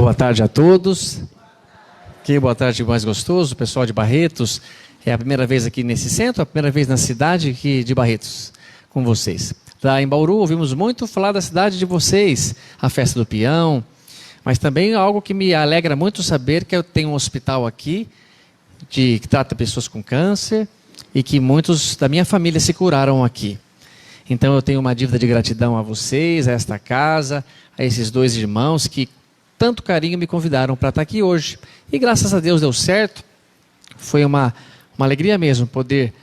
Boa tarde a todos. Que boa tarde mais gostoso, pessoal de Barretos. É a primeira vez aqui nesse centro, a primeira vez na cidade aqui de Barretos com vocês. Lá em Bauru ouvimos muito falar da cidade de vocês, a festa do peão, mas também algo que me alegra muito saber que eu tenho um hospital aqui que trata pessoas com câncer e que muitos da minha família se curaram aqui. Então eu tenho uma dívida de gratidão a vocês, a esta casa, a esses dois irmãos que tanto carinho me convidaram para estar aqui hoje. E graças a Deus deu certo. Foi uma alegria mesmo poder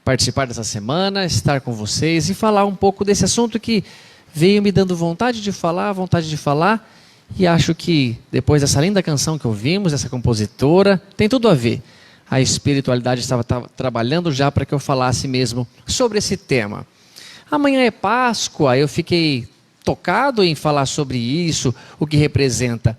participar dessa semana, estar com vocês e falar um pouco desse assunto que veio me dando vontade de falar. E acho que depois dessa linda canção que ouvimos, essa compositora, tem tudo a ver. A espiritualidade estava trabalhando já para que eu falasse mesmo sobre esse tema. Amanhã é Páscoa, eu fiquei tocado em falar sobre isso, o que representa.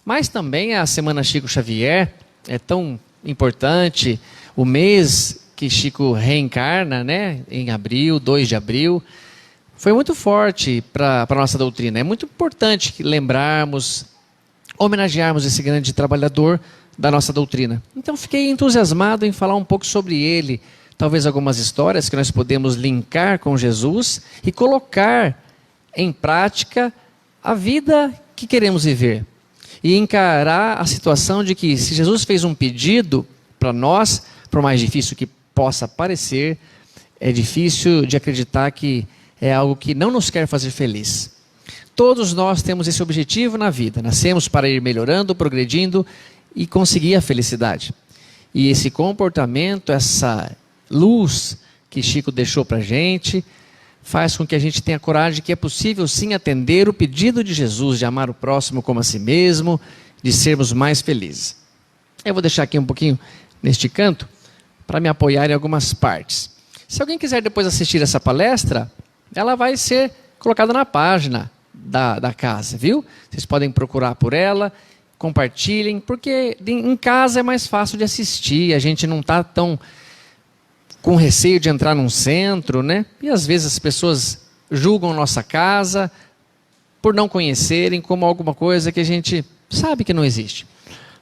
Mas também a Semana Chico Xavier é tão importante, o mês que Chico reencarna, né, em abril, 2 de abril, foi muito forte para a nossa doutrina. É muito importante lembrarmos, homenagearmos esse grande trabalhador da nossa doutrina. Então fiquei entusiasmado em falar um pouco sobre ele, talvez algumas histórias que nós podemos linkar com Jesus e colocar em prática a vida que queremos viver. E encarar a situação de que se Jesus fez um pedido para nós, por mais difícil que possa parecer, é difícil de acreditar que é algo que não nos quer fazer feliz. Todos nós temos esse objetivo na vida. Nascemos para ir melhorando, progredindo e conseguir a felicidade. E esse comportamento, essa luz que Chico deixou para a gente, faz com que a gente tenha coragem de que é possível sim atender o pedido de Jesus de amar o próximo como a si mesmo, de sermos mais felizes. Eu vou deixar aqui um pouquinho neste canto para me apoiar em algumas partes. Se alguém quiser depois assistir essa palestra, ela vai ser colocada na página da casa, viu? Vocês podem procurar por ela, compartilhem, porque em casa é mais fácil de assistir, a gente não está tão com receio de entrar num centro, né? E às vezes as pessoas julgam nossa casa por não conhecerem como alguma coisa que a gente sabe que não existe.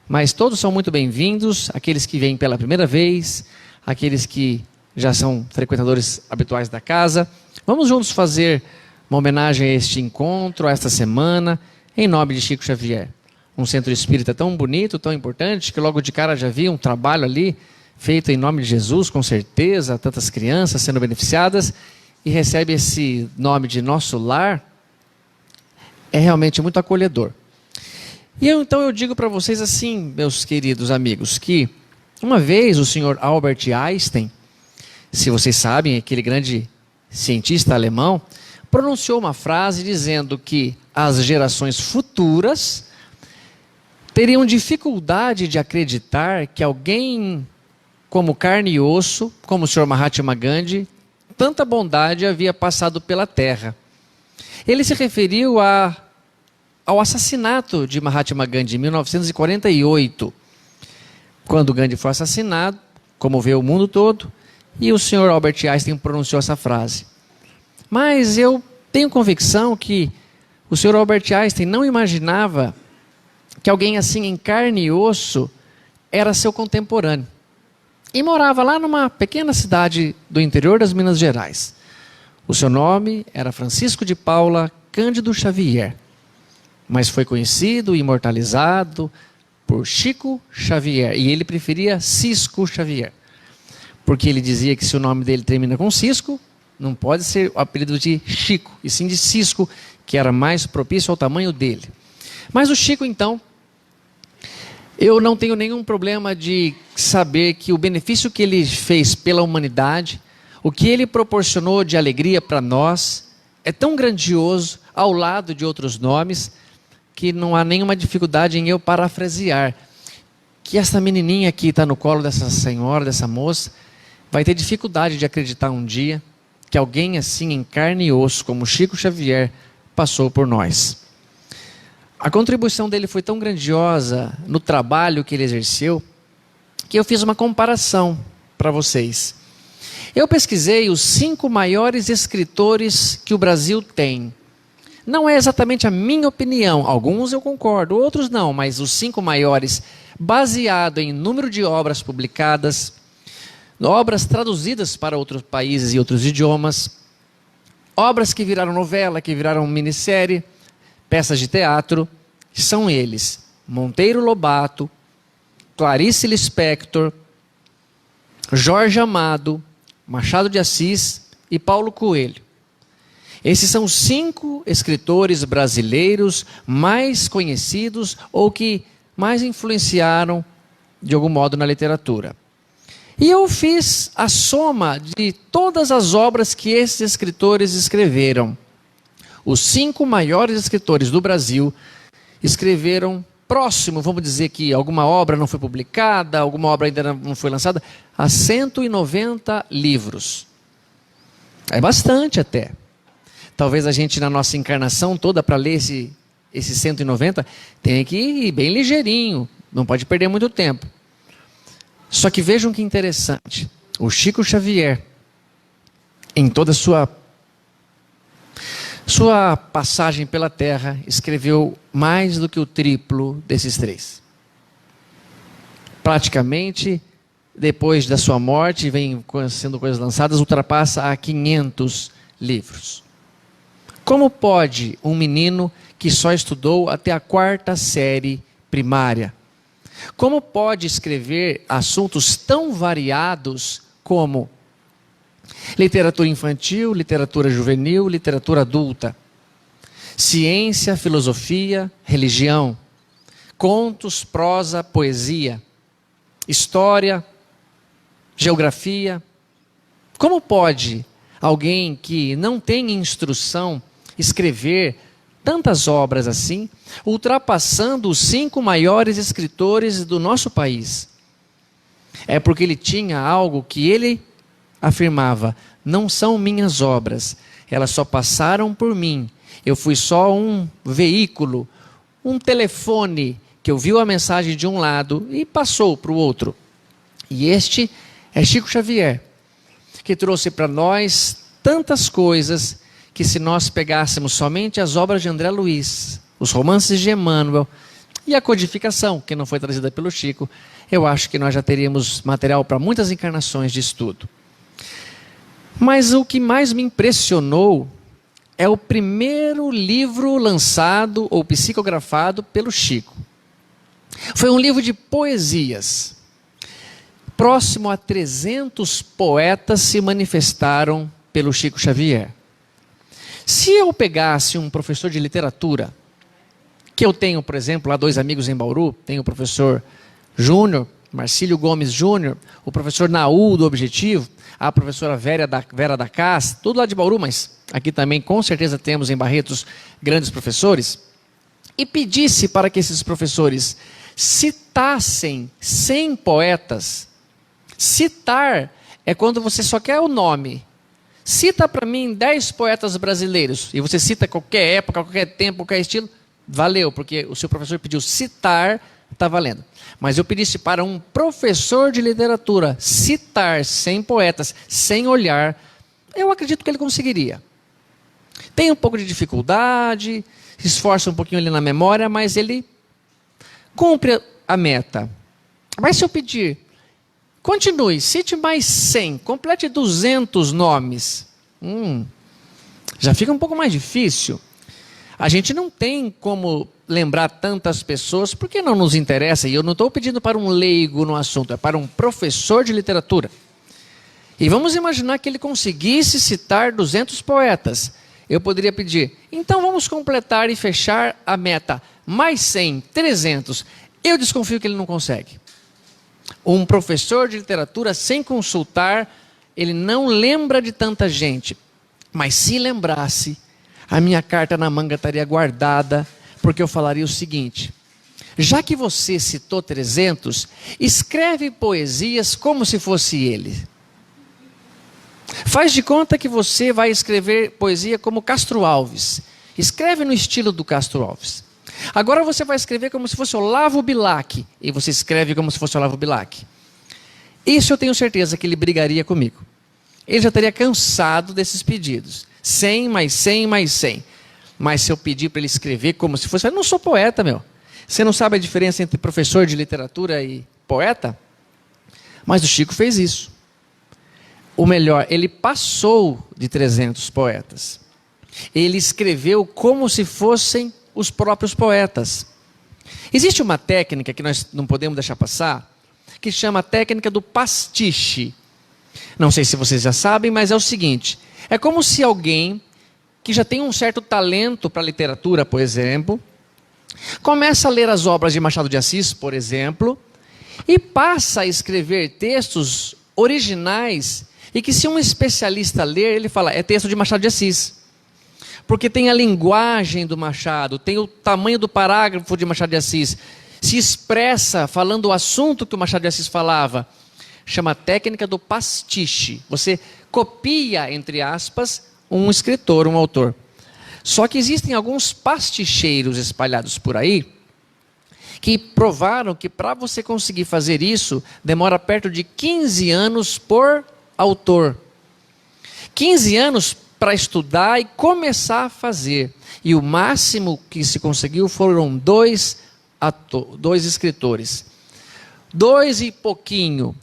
Mas todos são muito bem-vindos, aqueles que vêm pela primeira vez, aqueles que já são frequentadores habituais da casa. Vamos juntos fazer uma homenagem a este encontro, a esta semana, em nome de Chico Xavier. Um centro espírita tão bonito, tão importante, que logo de cara já vi um trabalho ali, feito em nome de Jesus, com certeza, tantas crianças sendo beneficiadas, e recebe esse nome de nosso lar, é realmente muito acolhedor. E então eu digo para vocês assim, meus queridos amigos, que uma vez o senhor Albert Einstein, se vocês sabem, aquele grande cientista alemão, pronunciou uma frase dizendo que as gerações futuras teriam dificuldade de acreditar que alguém como carne e osso, como o Sr. Mahatma Gandhi, tanta bondade havia passado pela terra. Ele se referiu ao assassinato de Mahatma Gandhi em 1948, quando Gandhi foi assassinado, comoveu o mundo todo, e o Sr. Albert Einstein pronunciou essa frase. Mas eu tenho convicção que o Sr. Albert Einstein não imaginava que alguém assim em carne e osso era seu contemporâneo. E morava lá numa pequena cidade do interior das Minas Gerais. O seu nome era Francisco de Paula Cândido Xavier, mas foi conhecido e imortalizado por Chico Xavier, e ele preferia Cisco Xavier, porque ele dizia que se o nome dele termina com Cisco, não pode ser o apelido de Chico, e sim de Cisco, que era mais propício ao tamanho dele. Mas o Chico, então, eu não tenho nenhum problema de saber que o benefício que ele fez pela humanidade, o que ele proporcionou de alegria para nós, é tão grandioso ao lado de outros nomes, que não há nenhuma dificuldade em eu parafrasear. Que essa menininha que está no colo dessa senhora, dessa moça, vai ter dificuldade de acreditar um dia que alguém assim em carne e osso, como Chico Xavier, passou por nós. A contribuição dele foi tão grandiosa no trabalho que ele exerceu, que eu fiz uma comparação para vocês. Eu pesquisei os 5 maiores escritores que o Brasil tem. não é exatamente a minha opinião. Alguns eu concordo, outros não, mas os 5 maiores, baseado em número de obras publicadas, obras traduzidas para outros países e outros idiomas, obras que viraram novela, que viraram minissérie, peças de teatro, são eles: Monteiro Lobato, Clarice Lispector, Jorge Amado, Machado de Assis e Paulo Coelho. Esses são os 5 escritores brasileiros mais conhecidos ou que mais influenciaram de algum modo na literatura. E eu fiz a soma de todas as obras que esses escritores escreveram. Os 5 maiores escritores do Brasil escreveram próximo, vamos dizer que alguma obra não foi publicada, alguma obra ainda não foi lançada, a 190 livros. É bastante até. Talvez a gente, na nossa encarnação toda, para ler esses 190, tenha que ir bem ligeirinho, não pode perder muito tempo. Só que vejam que interessante, o Chico Xavier, em toda a sua passagem pela Terra, escreveu mais do que o triplo desses 3. Praticamente, depois da sua morte, vem sendo coisas lançadas, ultrapassa a 500 livros. Como pode um menino que só estudou até a 4ª série primária, como pode escrever assuntos tão variados como literatura infantil, literatura juvenil, literatura adulta, ciência, filosofia, religião, contos, prosa, poesia, história, geografia? Como pode alguém que não tem instrução escrever tantas obras assim, ultrapassando os 5 maiores escritores do nosso país? É porque ele tinha algo que ele afirmava: não são minhas obras, elas só passaram por mim, eu fui só um veículo, um telefone que ouviu a mensagem de um lado e passou para o outro. E este é Chico Xavier, que trouxe para nós tantas coisas que, se nós pegássemos somente as obras de André Luiz, os romances de Emmanuel e a codificação, que não foi trazida pelo Chico, eu acho que nós já teríamos material para muitas encarnações de estudo. Mas o que mais me impressionou é o primeiro livro lançado ou psicografado pelo Chico. Foi um livro de poesias. Próximo a 300 poetas se manifestaram pelo Chico Xavier. Se eu pegasse um professor de literatura, que eu tenho, por exemplo, lá 2 amigos em Bauru, tenho o professor Júnior, Marcílio Gomes Júnior, o professor Naú do Objetivo, a professora Vera da Cas, tudo lá de Bauru, mas aqui também com certeza temos em Barretos grandes professores, e pedisse para que esses professores citassem 100 poetas. Citar é quando você só quer o nome. Cita para mim 10 poetas brasileiros, e você cita qualquer época, qualquer tempo, qualquer estilo, valeu, porque o seu professor pediu citar, está valendo. Mas eu pedisse para um professor de literatura citar 100 poetas, sem olhar, eu acredito que ele conseguiria. Tem um pouco de dificuldade, se esforça um pouquinho ali na memória, mas ele cumpre a meta. Mas se eu pedir: continue, cite mais 100, complete 200 nomes. Já fica um pouco mais difícil. A gente não tem como lembrar tantas pessoas, porque não nos interessa. E eu não estou pedindo para um leigo no assunto, é para um professor de literatura. E vamos imaginar que ele conseguisse citar 200 poetas. Eu poderia pedir: então vamos completar e fechar a meta. Mais 100, 300. Eu desconfio que ele não consegue. Um professor de literatura, sem consultar, ele não lembra de tanta gente. Mas se lembrasse, a minha carta na manga estaria guardada, porque eu falaria o seguinte: já que você citou 300, escreve poesias como se fosse ele. Faz de conta que você vai escrever poesia como Castro Alves. Escreve no estilo do Castro Alves. Agora você vai escrever como se fosse Olavo Bilac, e você escreve como se fosse Olavo Bilac. Isso eu tenho certeza que ele brigaria comigo. Ele já estaria cansado desses pedidos. 100, mais 100, mais 100. Mas se eu pedir para ele escrever como se fosse... Eu não sou poeta, meu. Você não sabe a diferença entre professor de literatura e poeta? Mas o Chico fez isso. O melhor, ele passou de 300 poetas. Ele escreveu como se fossem os próprios poetas. Existe uma técnica que nós não podemos deixar passar, que chama a técnica do pastiche. Não sei se vocês já sabem, mas é o seguinte: é como se alguém que já tem um certo talento para literatura, por exemplo, começa a ler as obras de Machado de Assis, por exemplo, e passa a escrever textos originais e que, se um especialista ler, ele fala, é texto de Machado de Assis. Porque tem a linguagem do Machado, tem o tamanho do parágrafo de Machado de Assis, se expressa falando o assunto que o Machado de Assis falava. Chama a técnica do pastiche. Você copia, entre aspas, um escritor, um autor. Só que existem alguns pasticheiros espalhados por aí, que provaram que para você conseguir fazer isso, demora perto de 15 anos por autor. 15 anos para estudar e começar a fazer. E o máximo que se conseguiu foram dois escritores. 2 e pouquinho.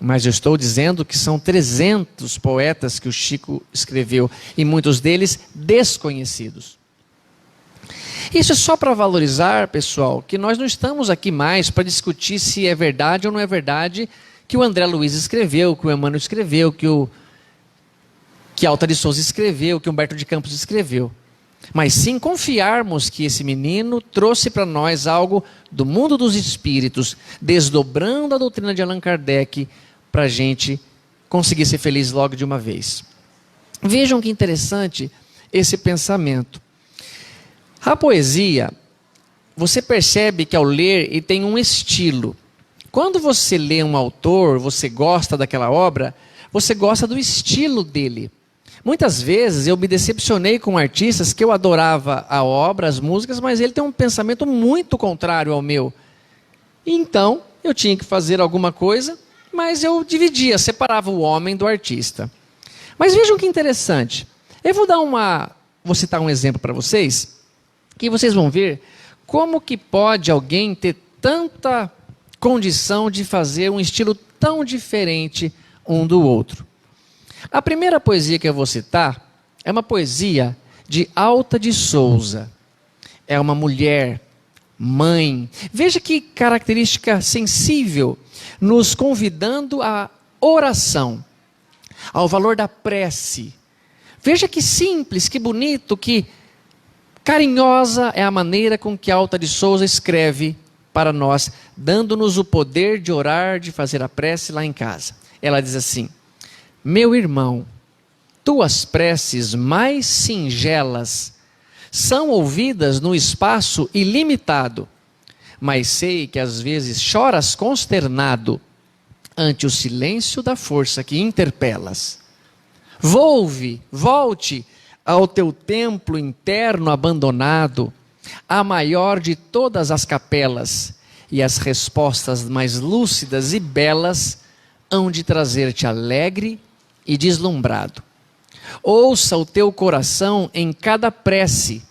Mas eu estou dizendo que são 300 poetas que o Chico escreveu, e muitos deles desconhecidos. Isso é só para valorizar, pessoal, que nós não estamos aqui mais para discutir se é verdade ou não é verdade que o André Luiz escreveu, que o Emmanuel escreveu, que Alta de Souza escreveu, que Humberto de Campos escreveu. Mas sim confiarmos que esse menino trouxe para nós algo do mundo dos espíritos, desdobrando a doutrina de Allan Kardec, para a gente conseguir ser feliz logo de uma vez. Vejam que interessante esse pensamento. A poesia, você percebe que ao ler, ele tem um estilo. Quando você lê um autor, você gosta daquela obra, você gosta do estilo dele. Muitas vezes eu me decepcionei com artistas que eu adorava a obra, as músicas, mas ele tem um pensamento muito contrário ao meu. Então, eu tinha que fazer alguma coisa, mas eu dividia, separava o homem do artista. Mas vejam que interessante. Eu vou citar um exemplo para vocês, que vocês vão ver como que pode alguém ter tanta condição de fazer um estilo tão diferente um do outro. A primeira poesia que eu vou citar é uma poesia de Alta de Souza. É uma mulher, mãe. Veja que característica sensível, nos convidando à oração, ao valor da prece. Veja que simples, que bonito, que carinhosa é a maneira com que Alta de Souza escreve para nós, dando-nos o poder de orar, de fazer a prece lá em casa. Ela diz assim: meu irmão, tuas preces mais singelas são ouvidas no espaço ilimitado, mas sei que às vezes choras consternado ante o silêncio da força que interpelas. Volte ao teu templo interno abandonado, a maior de todas as capelas, e as respostas mais lúcidas e belas hão de trazer-te alegre e deslumbrado. Ouça o teu coração em cada prece.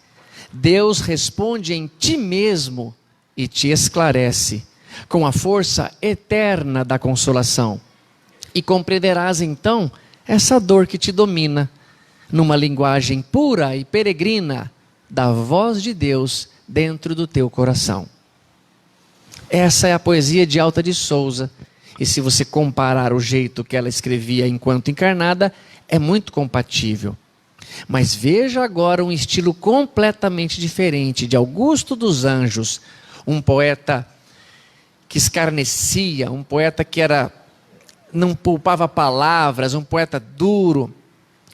Deus responde em ti mesmo e te esclarece com a força eterna da consolação. E compreenderás então essa dor que te domina, numa linguagem pura e peregrina da voz de Deus dentro do teu coração. Essa é a poesia de Alta de Souza. E se você comparar o jeito que ela escrevia enquanto encarnada, é muito compatível. Mas veja agora um estilo completamente diferente de Augusto dos Anjos, um poeta que escarnecia, um poeta que não poupava palavras, um poeta duro,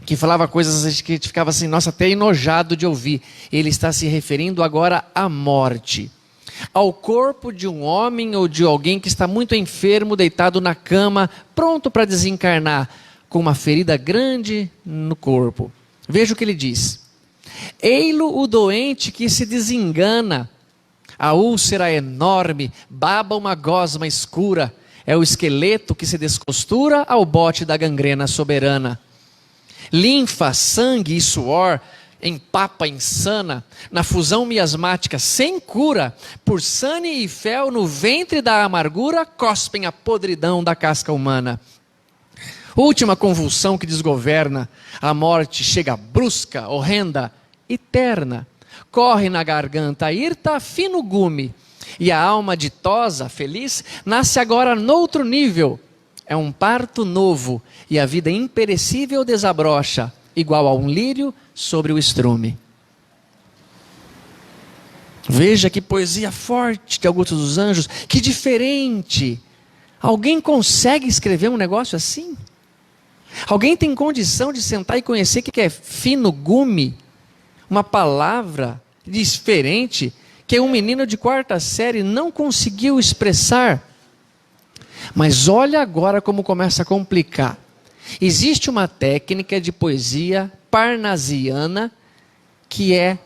que falava coisas que a gente ficava assim, nossa, até enojado de ouvir. Ele está se referindo agora à morte, ao corpo de um homem ou de alguém que está muito enfermo, deitado na cama, pronto para desencarnar, com uma ferida grande no corpo. Veja o que ele diz: ei-lo o doente que se desengana, a úlcera enorme, baba uma gosma escura, é o esqueleto que se descostura ao bote da gangrena soberana. Linfa, sangue e suor em papa insana, na fusão miasmática sem cura, por sane e fel no ventre da amargura, cospem a podridão da casca humana. Última convulsão que desgoverna, a morte chega brusca, horrenda, eterna. Corre na garganta hirta fino gume, e a alma ditosa, feliz, nasce agora noutro nível. É um parto novo, e a vida imperecível desabrocha, igual a um lírio sobre o estrume. Veja que poesia forte de Augusto dos Anjos, que diferente. Alguém consegue escrever um negócio assim? Alguém tem condição de sentar e conhecer o que é fino gume? Uma palavra diferente que um menino de 4ª série não conseguiu expressar. Mas olha agora como começa a complicar. Existe uma técnica de poesia parnasiana que é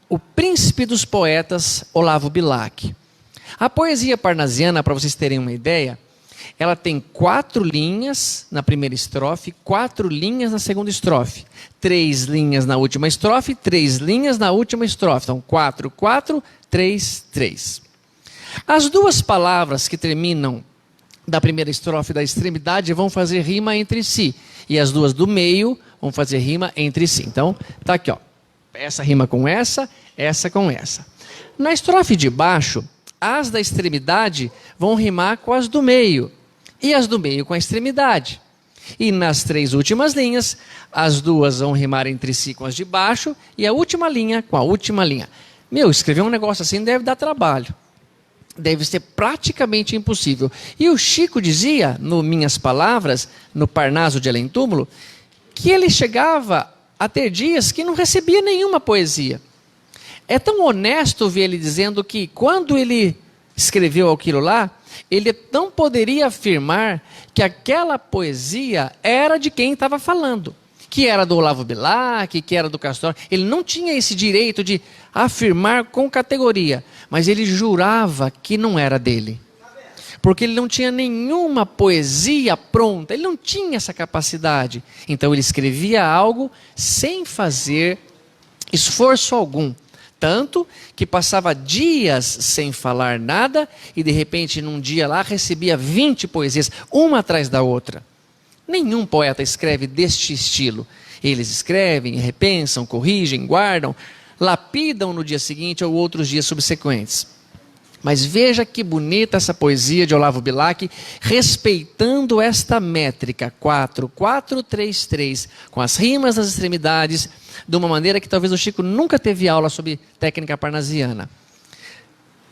o príncipe dos poetas, Olavo Bilac. A poesia parnasiana, para vocês terem uma ideia, ela tem 4 linhas na primeira estrofe, 4 linhas na segunda estrofe, 3 linhas na última estrofe, 3 linhas na última estrofe. Então, 4, 4, 3, 3. As 2 palavras que terminam da primeira estrofe da extremidade vão fazer rima entre si. E as 2 do meio vão fazer rima entre si. Então, tá aqui, ó. Essa rima com essa com essa. Na estrofe de baixo, as da extremidade vão rimar com as do meio. E as do meio com a extremidade. E nas 3 últimas linhas, as 2 vão rimar entre si com as de baixo e a última linha com a última linha. Meu, escrever um negócio assim deve dar trabalho. Deve ser praticamente impossível. E o Chico dizia, no Minhas Palavras, no Parnaso de Além Túmulo, que ele chegava a ter dias que não recebia nenhuma poesia. É tão honesto ver ele dizendo que quando ele escreveu aquilo lá, ele não poderia afirmar que aquela poesia era de quem estava falando. Que era do Olavo Bilac, que era do Castor. Ele não tinha esse direito de afirmar com categoria, mas ele jurava que não era dele. Porque ele não tinha nenhuma poesia pronta, ele não tinha essa capacidade. Então ele escrevia algo sem fazer esforço algum. Tanto que passava dias sem falar nada e de repente num dia lá recebia 20 poesias, uma atrás da outra. Nenhum poeta escreve deste estilo. Eles escrevem, repensam, corrigem, guardam, lapidam no dia seguinte ou outros dias subsequentes. Mas veja que bonita essa poesia de Olavo Bilac, respeitando esta métrica 4, 4, 3, 3, com as rimas das extremidades, de uma maneira que talvez o Chico nunca teve aula sobre técnica parnasiana.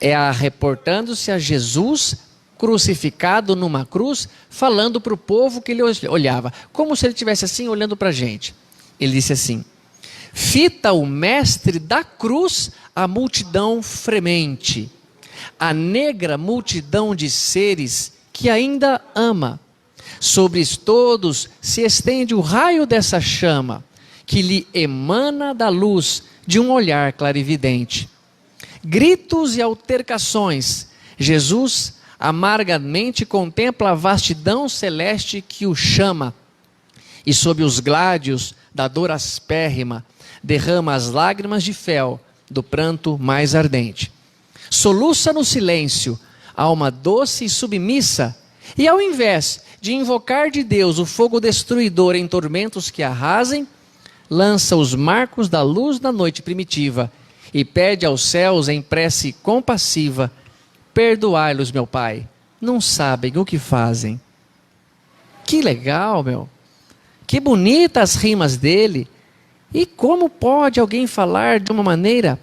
É reportando-se a Jesus crucificado numa cruz, falando para o povo que ele olhava, como se ele estivesse assim olhando para a gente. Ele disse assim: fita o mestre da cruz a multidão fremente, a negra multidão de seres que ainda ama. Sobre todos se estende o raio dessa chama, que lhe emana da luz de um olhar clarividente. Gritos e altercações, Jesus amargamente contempla a vastidão celeste que o chama, e sob os gládios da dor aspérrima, derrama as lágrimas de fel do pranto mais ardente. Soluça no silêncio, alma doce e submissa, e ao invés de invocar de Deus o fogo destruidor em tormentos que arrasem, lança os marcos da luz da noite primitiva e pede aos céus em prece compassiva: perdoai-los, meu Pai, não sabem o que fazem. Que legal, meu. Que bonitas as rimas dele. E como pode alguém falar de uma maneira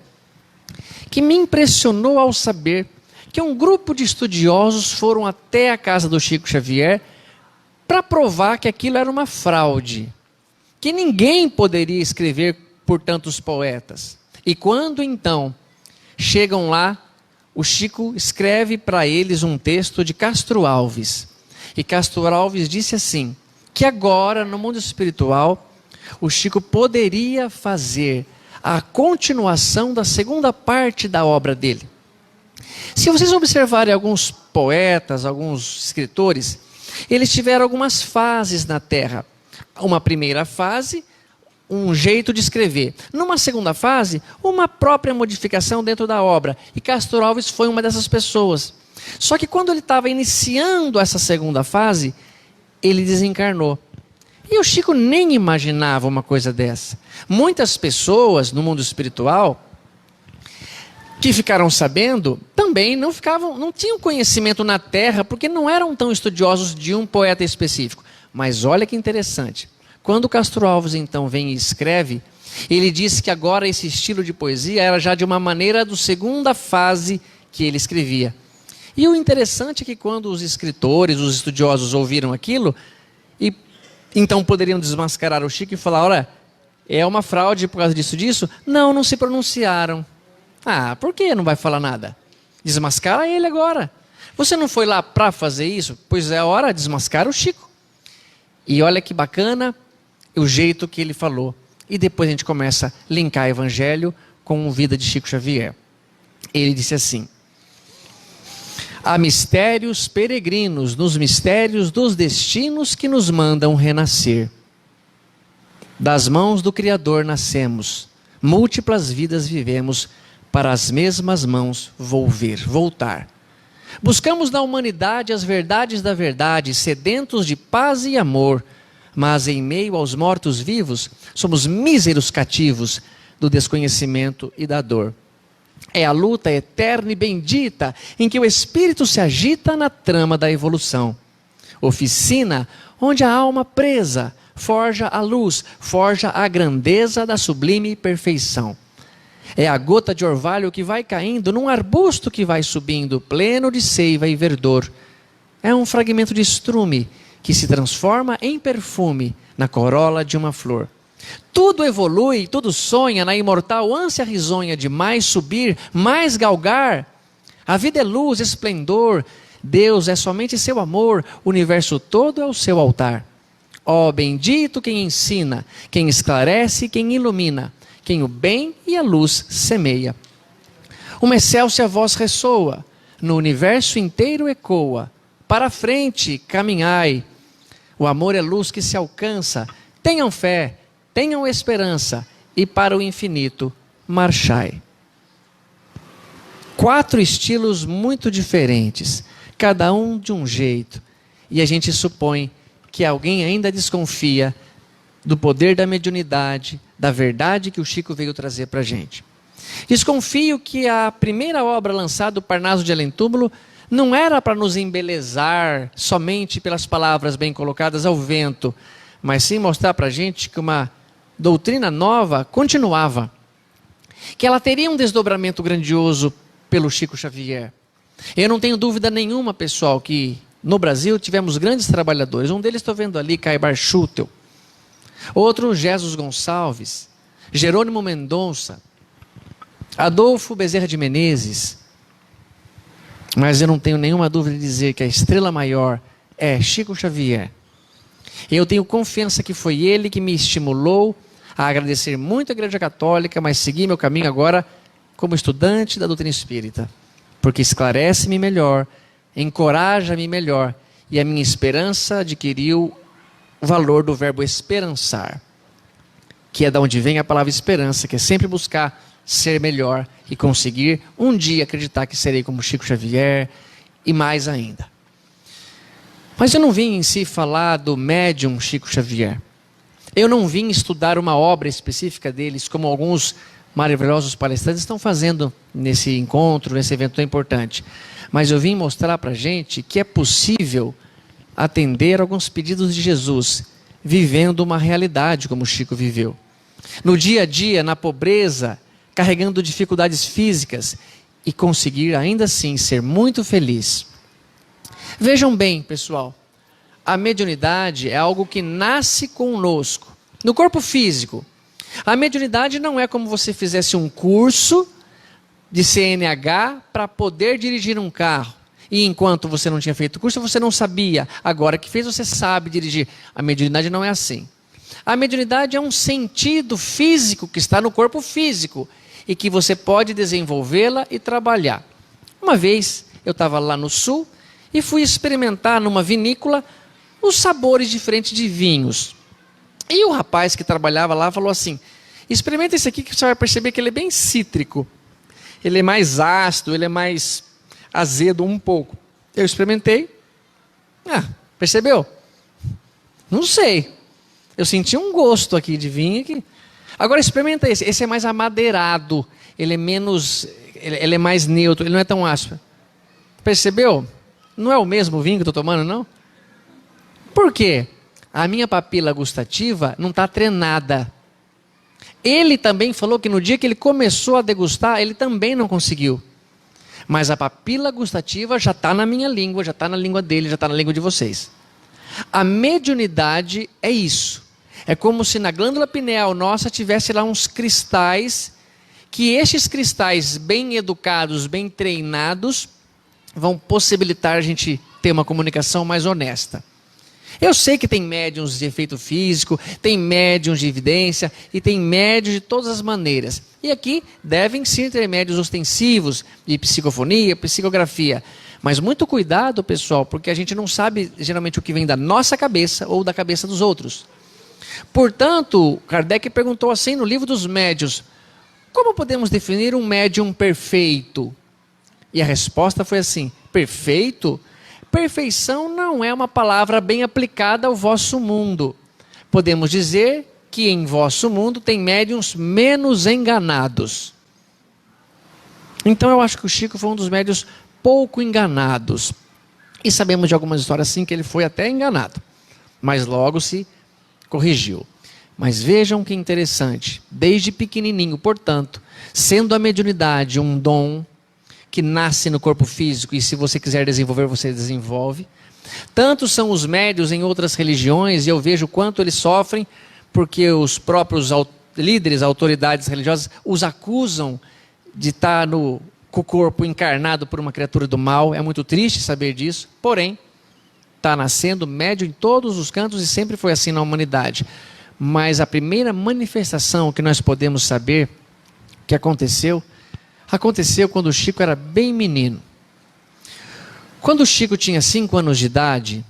que me impressionou ao saber que um grupo de estudiosos foram até a casa do Chico Xavier para provar que aquilo era uma fraude, que ninguém poderia escrever por tantos poetas. E quando então chegam lá, o Chico escreve para eles um texto de Castro Alves. E Castro Alves disse assim, que agora no mundo espiritual o Chico poderia fazer a continuação da segunda parte da obra dele. Se vocês observarem alguns poetas, alguns escritores, eles tiveram algumas fases na Terra. Uma primeira fase, um jeito de escrever. Numa segunda fase, uma própria modificação dentro da obra. E Castro Alves foi uma dessas pessoas. Só que quando ele estava iniciando essa segunda fase, ele desencarnou. E o Chico nem imaginava uma coisa dessa. Muitas pessoas no mundo espiritual que ficaram sabendo também não tinham conhecimento na Terra, porque não eram tão estudiosos de um poeta específico. Mas olha que interessante. Quando Castro Alves então vem e escreve, ele diz que agora esse estilo de poesia era já de uma maneira do segunda fase que ele escrevia. E o interessante é que quando os escritores, os estudiosos ouviram aquilo, e então poderiam desmascarar o Chico e falar, olha, é uma fraude por causa disso? Não se pronunciaram. Ah, por que não vai falar nada? Desmascara ele agora. Você não foi lá para fazer isso? Pois é a hora de desmascarar o Chico. E olha que bacana o jeito que ele falou. E depois a gente começa a linkar Evangelho com a vida de Chico Xavier. Ele disse assim: há mistérios peregrinos nos mistérios dos destinos que nos mandam renascer. Das mãos do Criador nascemos, múltiplas vidas vivemos, para as mesmas mãos voltar. Buscamos na humanidade as verdades da verdade, sedentos de paz e amor, mas em meio aos mortos-vivos, somos míseros cativos do desconhecimento e da dor. É a luta eterna e bendita em que o espírito se agita na trama da evolução. Oficina onde a alma presa forja a luz, forja a grandeza da sublime perfeição. É a gota de orvalho que vai caindo num arbusto que vai subindo, pleno de seiva e verdor. É um fragmento de estrume que se transforma em perfume na corola de uma flor. Tudo evolui, tudo sonha na imortal ânsia risonha de mais subir, mais galgar. A vida é luz, esplendor, Deus é somente seu amor, o universo todo é o seu altar. Ó bendito quem ensina, quem esclarece, quem ilumina, quem o bem e a luz semeia. Uma excelsa voz ressoa, no universo inteiro ecoa. Para a frente caminhai, o amor é luz que se alcança. Tenham fé, tenham esperança, e para o infinito marchai. 4 estilos muito diferentes, cada um de um jeito, e a gente supõe que alguém ainda desconfia do poder da mediunidade, da verdade que o Chico veio trazer para a gente. Desconfio que a primeira obra lançada, o Parnaso de Além-Túmulo, não era para nos embelezar somente pelas palavras bem colocadas ao vento, mas sim mostrar para a gente que uma doutrina nova continuava, que ela teria um desdobramento grandioso pelo Chico Xavier. Eu não tenho dúvida nenhuma, pessoal, que no Brasil tivemos grandes trabalhadores. Um deles estou vendo ali, Caibar Schutel. Outro, Jesus Gonçalves, Jerônimo Mendonça, Adolfo Bezerra de Menezes. Mas eu não tenho nenhuma dúvida de dizer que a estrela maior é Chico Xavier. Eu tenho confiança que foi ele que me estimulou a agradecer muito a Igreja Católica, mas seguir meu caminho agora como estudante da doutrina espírita. Porque esclarece-me melhor, encoraja-me melhor, e a minha esperança adquiriu o valor do verbo esperançar, que é da onde vem a palavra esperança, que é sempre buscar ser melhor e conseguir um dia acreditar que serei como Chico Xavier e mais ainda. Mas eu não vim em si falar do médium Chico Xavier. Eu não vim estudar uma obra específica deles, como alguns maravilhosos palestrantes estão fazendo nesse encontro, nesse evento tão importante. Mas eu vim mostrar para a gente que é possível atender alguns pedidos de Jesus, vivendo uma realidade como Chico viveu. No dia a dia, na pobreza, carregando dificuldades físicas e conseguir ainda assim ser muito feliz. Vejam bem, pessoal, a mediunidade é algo que nasce conosco, no corpo físico. A mediunidade não é como você fizesse um curso de CNH para poder dirigir um carro. E enquanto você não tinha feito o curso, você não sabia. Agora que fez, você sabe dirigir. A mediunidade não é assim. A mediunidade é um sentido físico que está no corpo físico e que você pode desenvolvê-la e trabalhar. Uma vez eu estava lá no sul e fui experimentar numa vinícola os sabores diferentes de vinhos. E o rapaz que trabalhava lá falou assim, experimenta esse aqui que você vai perceber que ele é bem cítrico. Ele é mais ácido, ele é mais azedo um pouco. Eu experimentei. Percebeu? Não sei. Eu senti um gosto aqui de vinho. Aqui. Agora experimenta esse. Esse é mais amadeirado. Ele é menos... Ele é mais neutro. Ele não é tão ácido. Percebeu? Não é o mesmo vinho que eu estou tomando, não? Por quê? A minha papila gustativa não está treinada. Ele também falou que no dia que ele começou a degustar, ele também não conseguiu. Mas a papila gustativa já está na minha língua, já está na língua dele, já está na língua de vocês. A mediunidade é isso. É como se na glândula pineal nossa tivesse lá uns cristais, que estes cristais bem educados, bem treinados, vão possibilitar a gente ter uma comunicação mais honesta. Eu sei que tem médiuns de efeito físico, tem médiuns de evidência e tem médiuns de todas as maneiras. E aqui devem sim ter médiuns ostensivos de psicofonia, psicografia. Mas muito cuidado, pessoal, porque a gente não sabe geralmente o que vem da nossa cabeça ou da cabeça dos outros. Portanto, Kardec perguntou assim no livro dos médiuns, como podemos definir um médium perfeito? E a resposta foi assim, perfeito? Perfeição não é uma palavra bem aplicada ao vosso mundo. Podemos dizer que em vosso mundo tem médiuns menos enganados. Então eu acho que o Chico foi um dos médiuns pouco enganados. E sabemos de algumas histórias assim que ele foi até enganado. Mas logo se corrigiu. Mas vejam que interessante. Desde pequenininho, portanto, sendo a mediunidade um dom que nasce no corpo físico, e se você quiser desenvolver, você desenvolve. Tantos são os médiuns em outras religiões, e eu vejo quanto eles sofrem, porque os próprios líderes, autoridades religiosas, os acusam de estar com o corpo encarnado por uma criatura do mal. É muito triste saber disso, porém, está nascendo médium em todos os cantos, e sempre foi assim na humanidade. Mas a primeira manifestação que nós podemos saber que aconteceu quando o Chico era bem menino. Quando o Chico tinha 5 anos de idade,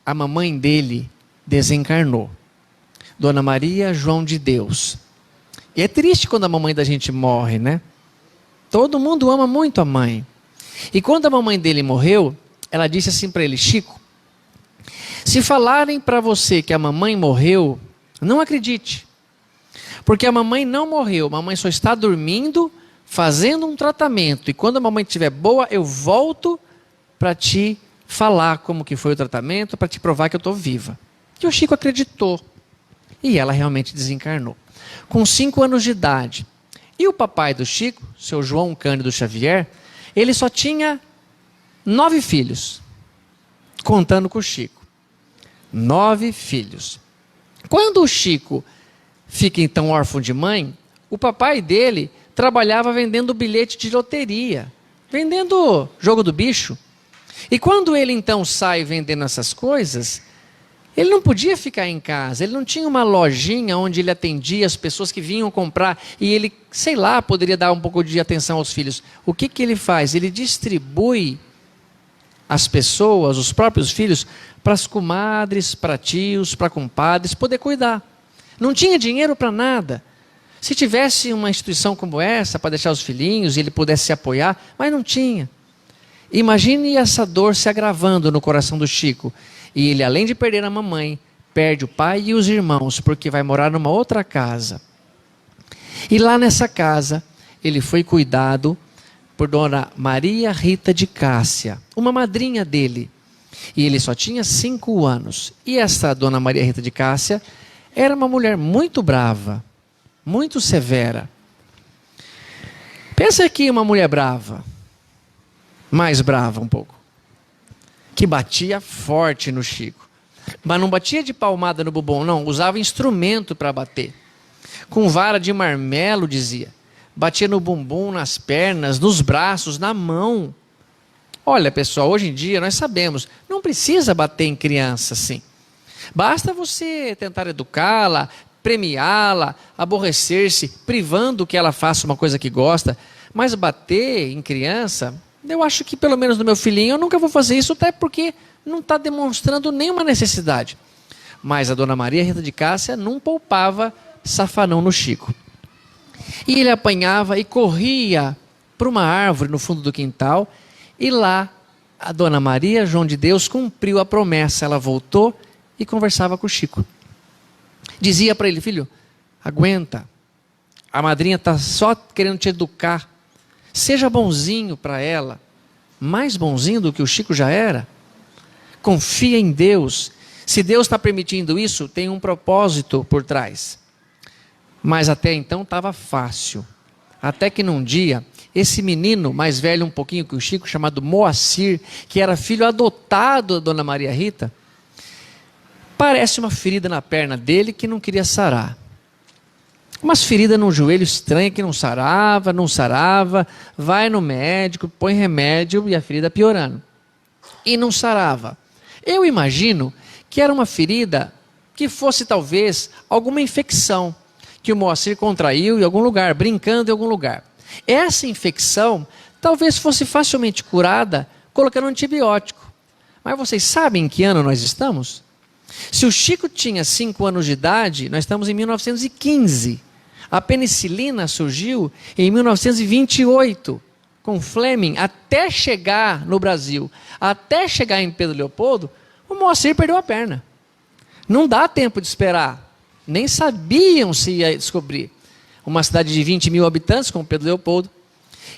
a mamãe dele desencarnou. Dona Maria João de Deus. E é triste quando a mamãe da gente morre, né? Todo mundo ama muito a mãe. E quando a mamãe dele morreu, ela disse assim para ele, Chico, se falarem para você que a mamãe morreu, não acredite. Porque a mamãe não morreu, a mamãe só está dormindo, fazendo um tratamento, e quando a mamãe estiver boa, eu volto para te falar como que foi o tratamento, para te provar que eu estou viva. E o Chico acreditou, e ela realmente desencarnou. Com 5 anos de idade. E o papai do Chico, seu João Cândido Xavier, ele só tinha 9 filhos, contando com o Chico. 9 filhos. Quando o Chico fica então órfão de mãe, o papai dele trabalhava vendendo bilhete de loteria, vendendo jogo do bicho. E quando ele então sai vendendo essas coisas, ele não podia ficar em casa, ele não tinha uma lojinha onde ele atendia as pessoas que vinham comprar, e ele, sei lá, poderia dar um pouco de atenção aos filhos. O que que ele faz? Ele distribui as pessoas, os próprios filhos, para as comadres, para tios, para compadres, poder cuidar. Não tinha dinheiro para nada. Se tivesse uma instituição como essa, para deixar os filhinhos e ele pudesse se apoiar, mas não tinha. Imagine essa dor se agravando no coração do Chico. E ele, além de perder a mamãe, perde o pai e os irmãos, porque vai morar numa outra casa. E lá nessa casa, ele foi cuidado por Dona Maria Rita de Cássia, uma madrinha dele. E ele só tinha 5 anos. E essa Dona Maria Rita de Cássia era uma mulher muito brava, muito severa. Pensa aqui uma mulher brava, mais brava um pouco, que batia forte no Chico. Mas não batia de palmada no bubão, não, usava instrumento para bater. Com vara de marmelo, dizia. Batia no bumbum, nas pernas, nos braços, na mão. Olha, pessoal, hoje em dia nós sabemos, não precisa bater em criança assim. Basta você tentar educá-la, premiá-la, aborrecer-se, privando que ela faça uma coisa que gosta. Mas bater em criança, eu acho que pelo menos no meu filhinho eu nunca vou fazer isso, até porque não está demonstrando nenhuma necessidade. Mas a dona Maria Rita de Cássia não poupava safanão no Chico. E ele apanhava e corria para uma árvore no fundo do quintal, e lá a dona Maria, João de Deus, cumpriu a promessa. Ela voltou e conversava com o Chico. Dizia para ele: filho, aguenta, a madrinha está só querendo te educar, seja bonzinho para ela, mais bonzinho do que o Chico já era. Confia em Deus. Se Deus está permitindo isso, tem um propósito por trás. Mas até então estava fácil. Até que num dia, esse menino, mais velho um pouquinho que o Chico, chamado Moacir, que era filho adotado da dona Maria Rita, parece uma ferida na perna dele que não queria sarar. Umas feridas no joelho estranha que não sarava, vai no médico, põe remédio e a ferida piorando. E não sarava. Eu imagino que era uma ferida que fosse talvez alguma infecção que o Moacir contraiu em algum lugar, brincando em algum lugar. Essa infecção talvez fosse facilmente curada colocando antibiótico. Mas vocês sabem em que ano nós estamos? Se o Chico tinha 5 anos de idade, nós estamos em 1915. A penicilina surgiu em 1928, com Fleming, até chegar no Brasil, até chegar em Pedro Leopoldo, o Moacir perdeu a perna. Não dá tempo de esperar. Nem sabiam se ia descobrir. Uma cidade de 20 mil habitantes, como Pedro Leopoldo.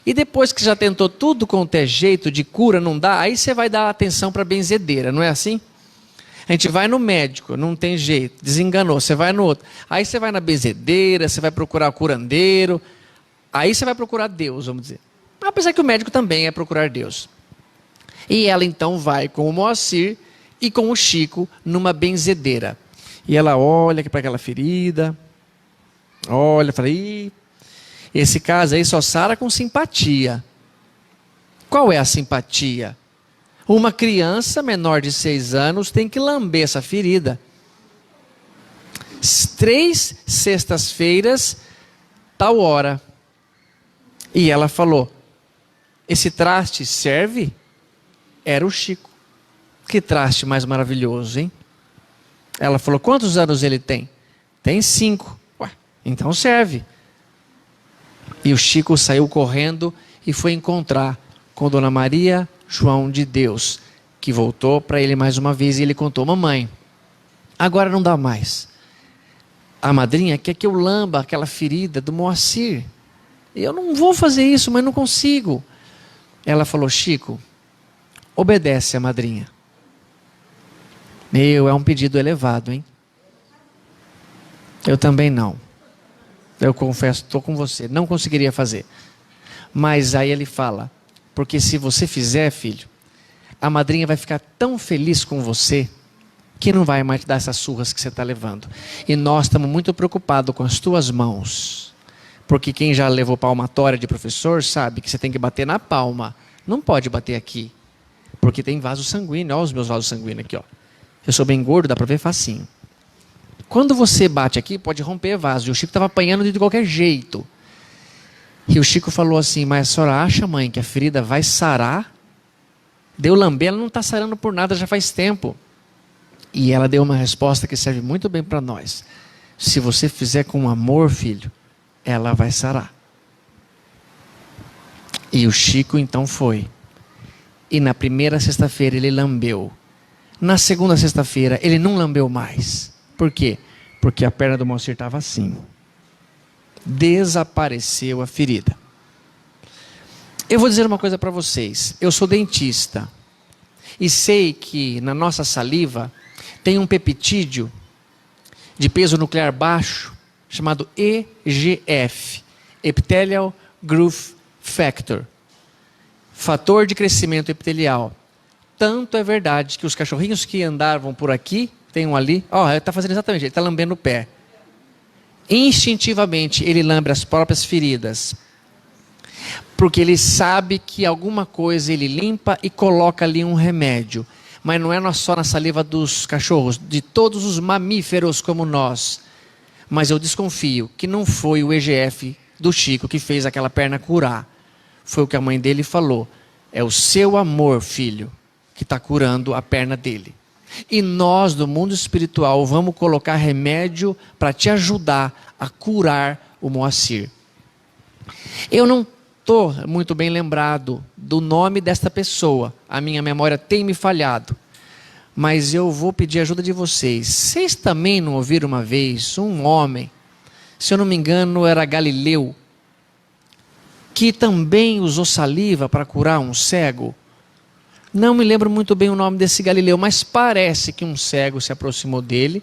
E depois que já tentou tudo quanto é jeito de cura, não dá, aí você vai dar atenção para a benzedeira, não é assim? A gente vai no médico, não tem jeito, desenganou, você vai no outro. Aí você vai na benzedeira, você vai procurar o curandeiro, aí você vai procurar Deus, vamos dizer. Apesar que o médico também é procurar Deus. E ela então vai com o Moacir e com o Chico numa benzedeira. E ela olha para aquela ferida, olha, fala: ih, esse caso aí só sara com simpatia. Qual é a simpatia? Uma criança menor de 6 anos tem que lamber essa ferida. 3 sextas-feiras, tal hora. E ela falou: esse traste serve? Era o Chico. Que traste mais maravilhoso, hein? Ela falou: quantos anos ele tem? Tem 5. Ué, então serve. E o Chico saiu correndo e foi encontrar com Dona Maria João de Deus, que voltou para ele mais uma vez e ele contou: mamãe, agora não dá mais. A madrinha quer que eu lamba aquela ferida do Moacir. Eu não vou fazer isso, mas não consigo. Ela falou: Chico, obedece a madrinha. Meu, é um pedido elevado, hein? Eu também não. Eu confesso, estou com você, não conseguiria fazer. Mas aí ele fala: porque se você fizer, filho, a madrinha vai ficar tão feliz com você que não vai mais te dar essas surras que você está levando. E nós estamos muito preocupados com as tuas mãos. Porque quem já levou palmatória de professor sabe que você tem que bater na palma. Não pode bater aqui. Porque tem vaso sanguíneo. Olha os meus vasos sanguíneos aqui, ó. Eu sou bem gordo, dá para ver facinho. Quando você bate aqui, pode romper vaso. E o Chico estava apanhando de qualquer jeito. E o Chico falou assim: mas a senhora acha, mãe, que a ferida vai sarar? Deu lamber, ela não está sarando por nada já faz tempo. E ela deu uma resposta que serve muito bem para nós. Se você fizer com amor, filho, ela vai sarar. E o Chico então foi. E na primeira sexta-feira ele lambeu. Na segunda sexta-feira ele não lambeu mais. Por quê? Porque a perna do Moacir estava assim. Desapareceu a ferida. Eu vou dizer uma coisa para vocês. Eu sou dentista. E sei que na nossa saliva tem um peptídeo de peso nuclear baixo chamado EGF, Epithelial Growth Factor, fator de crescimento epitelial. Tanto é verdade que os cachorrinhos que andavam por aqui, tem um ali, ó, ele está fazendo exatamente, ele está lambendo o pé. Instintivamente ele lambe as próprias feridas, porque ele sabe que alguma coisa ele limpa e coloca ali um remédio. Mas não é só na saliva dos cachorros, de todos os mamíferos como nós. Mas eu desconfio que não foi o EGF do Chico que fez aquela perna curar. Foi o que a mãe dele falou: é o seu amor, filho, que está curando a perna dele. E nós, do mundo espiritual, vamos colocar remédio para te ajudar a curar o Moacir. Eu não estou muito bem lembrado do nome desta pessoa. A minha memória tem me falhado. Mas eu vou pedir ajuda de vocês. Vocês também não ouviram uma vez um homem, se eu não me engano era Galileu, que também usou saliva para curar um cego? Não me lembro muito bem o nome desse Galileu, mas parece que um cego se aproximou dele.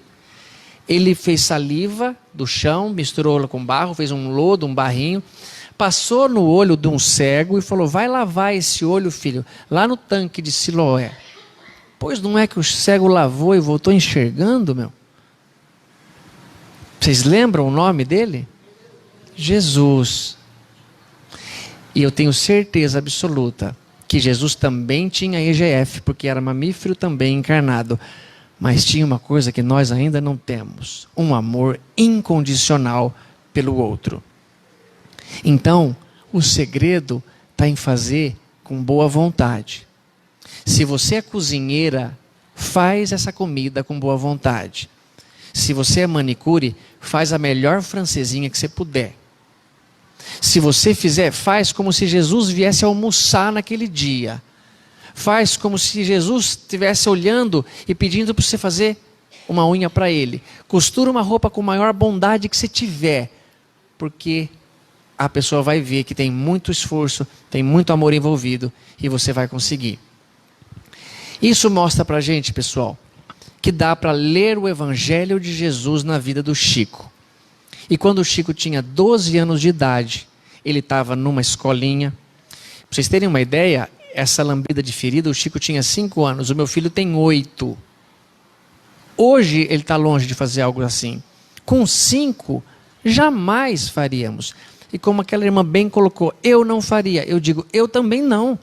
Ele fez saliva do chão, misturou-la com barro, fez um lodo, um barrinho, passou no olho de um cego e falou: vai lavar esse olho, filho, lá no tanque de Siloé. Pois não é que o cego lavou e voltou enxergando, meu? Vocês lembram o nome dele? Jesus. E eu tenho certeza absoluta que Jesus também tinha EGF, porque era mamífero também encarnado. Mas tinha uma coisa que nós ainda não temos: um amor incondicional pelo outro. Então, o segredo está em fazer com boa vontade. Se você é cozinheira, faz essa comida com boa vontade. Se você é manicure, faz a melhor francesinha que você puder. Se você fizer, faz como se Jesus viesse almoçar naquele dia. Faz como se Jesus estivesse olhando e pedindo para você fazer uma unha para ele. Costura uma roupa com a maior bondade que você tiver, porque a pessoa vai ver que tem muito esforço, tem muito amor envolvido e você vai conseguir. Isso mostra para a gente, pessoal, que dá para ler o Evangelho de Jesus na vida do Chico. E quando o Chico tinha 12 anos de idade, ele estava numa escolinha. Para vocês terem uma ideia, essa lambida de ferida, o Chico tinha 5 anos, o meu filho tem 8. Hoje ele está longe de fazer algo assim. Com 5, jamais faríamos. E como aquela irmã bem colocou, eu não faria. Eu digo, eu também não.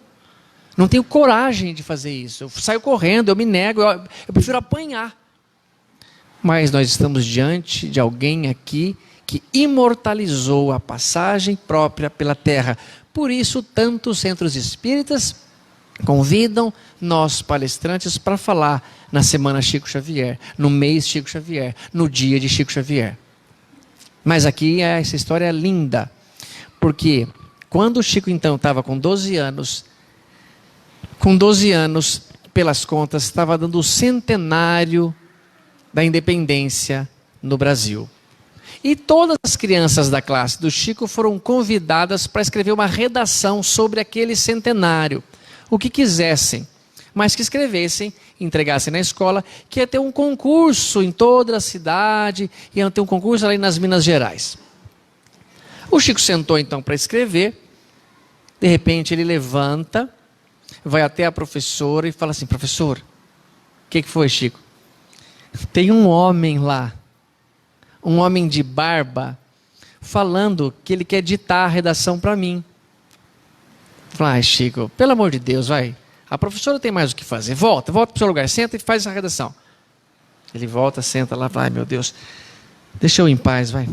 Não tenho coragem de fazer isso. Eu saio correndo, eu me nego, eu prefiro apanhar. Mas nós estamos diante de alguém aqui que imortalizou a passagem própria pela terra. Por isso, tantos centros espíritas convidam nós palestrantes para falar na Semana Chico Xavier, no mês Chico Xavier, no dia de Chico Xavier. Mas aqui essa história é linda, porque quando o Chico então estava com 12 anos, pelas contas, estava dando o centenário da independência no Brasil. E todas as crianças da classe do Chico foram convidadas para escrever uma redação sobre aquele centenário. O que quisessem, mas que escrevessem, entregassem na escola, que ia ter um concurso em toda a cidade, ia ter um concurso ali nas Minas Gerais. O Chico sentou então para escrever, de repente ele levanta, vai até a professora e fala assim: professor, o que foi, Chico? Tem um homem lá, um homem de barba, falando que ele quer ditar a redação para mim. Fala: Chico, pelo amor de Deus, vai. A professora tem mais o que fazer. Volta para o seu lugar, senta e faz a redação. Ele volta, senta lá, vai, meu Deus, deixa eu em paz, vai.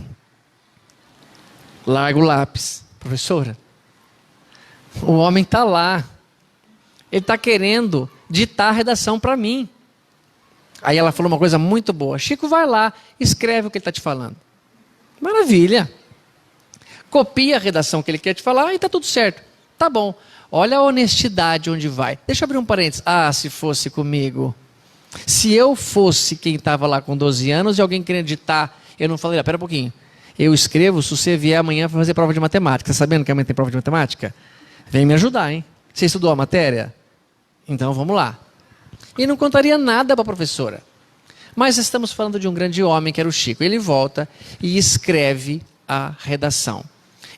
Larga o lápis. Professora, o homem está lá. Ele está querendo ditar a redação para mim. Aí ela falou uma coisa muito boa: Chico, vai lá, escreve o que ele está te falando. Maravilha. Copia a redação que ele quer te falar e está tudo certo. Tá bom. Olha a honestidade onde vai. Deixa eu abrir um parênteses. Ah, se fosse comigo. Se eu fosse quem estava lá com 12 anos e alguém querendo ditar, eu não falaria: pera um pouquinho, eu escrevo se você vier amanhã para fazer prova de matemática. Está sabendo que amanhã tem prova de matemática? Vem me ajudar, hein? Você estudou a matéria? Então vamos lá. E não contaria nada para a professora. Mas estamos falando de um grande homem que era o Chico. Ele volta e escreve a redação.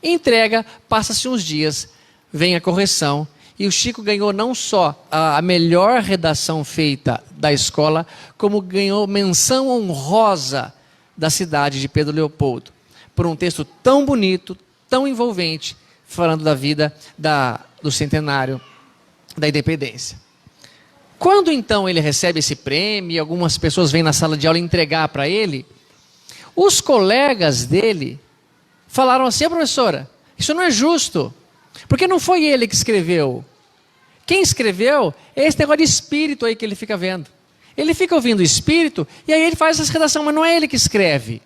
Entrega, passa-se uns dias, vem a correção. E o Chico ganhou não só a melhor redação feita da escola, como ganhou menção honrosa da cidade de Pedro Leopoldo. Por um texto tão bonito, tão envolvente, falando da vida do centenário da independência. Quando então ele recebe esse prêmio e algumas pessoas vêm na sala de aula entregar para ele, os colegas dele falaram assim: professora, isso não é justo, porque não foi ele que escreveu. Quem escreveu é esse negócio de espírito aí que ele fica vendo. Ele fica ouvindo o Espírito e aí ele faz essa redação, mas não é ele que escreve.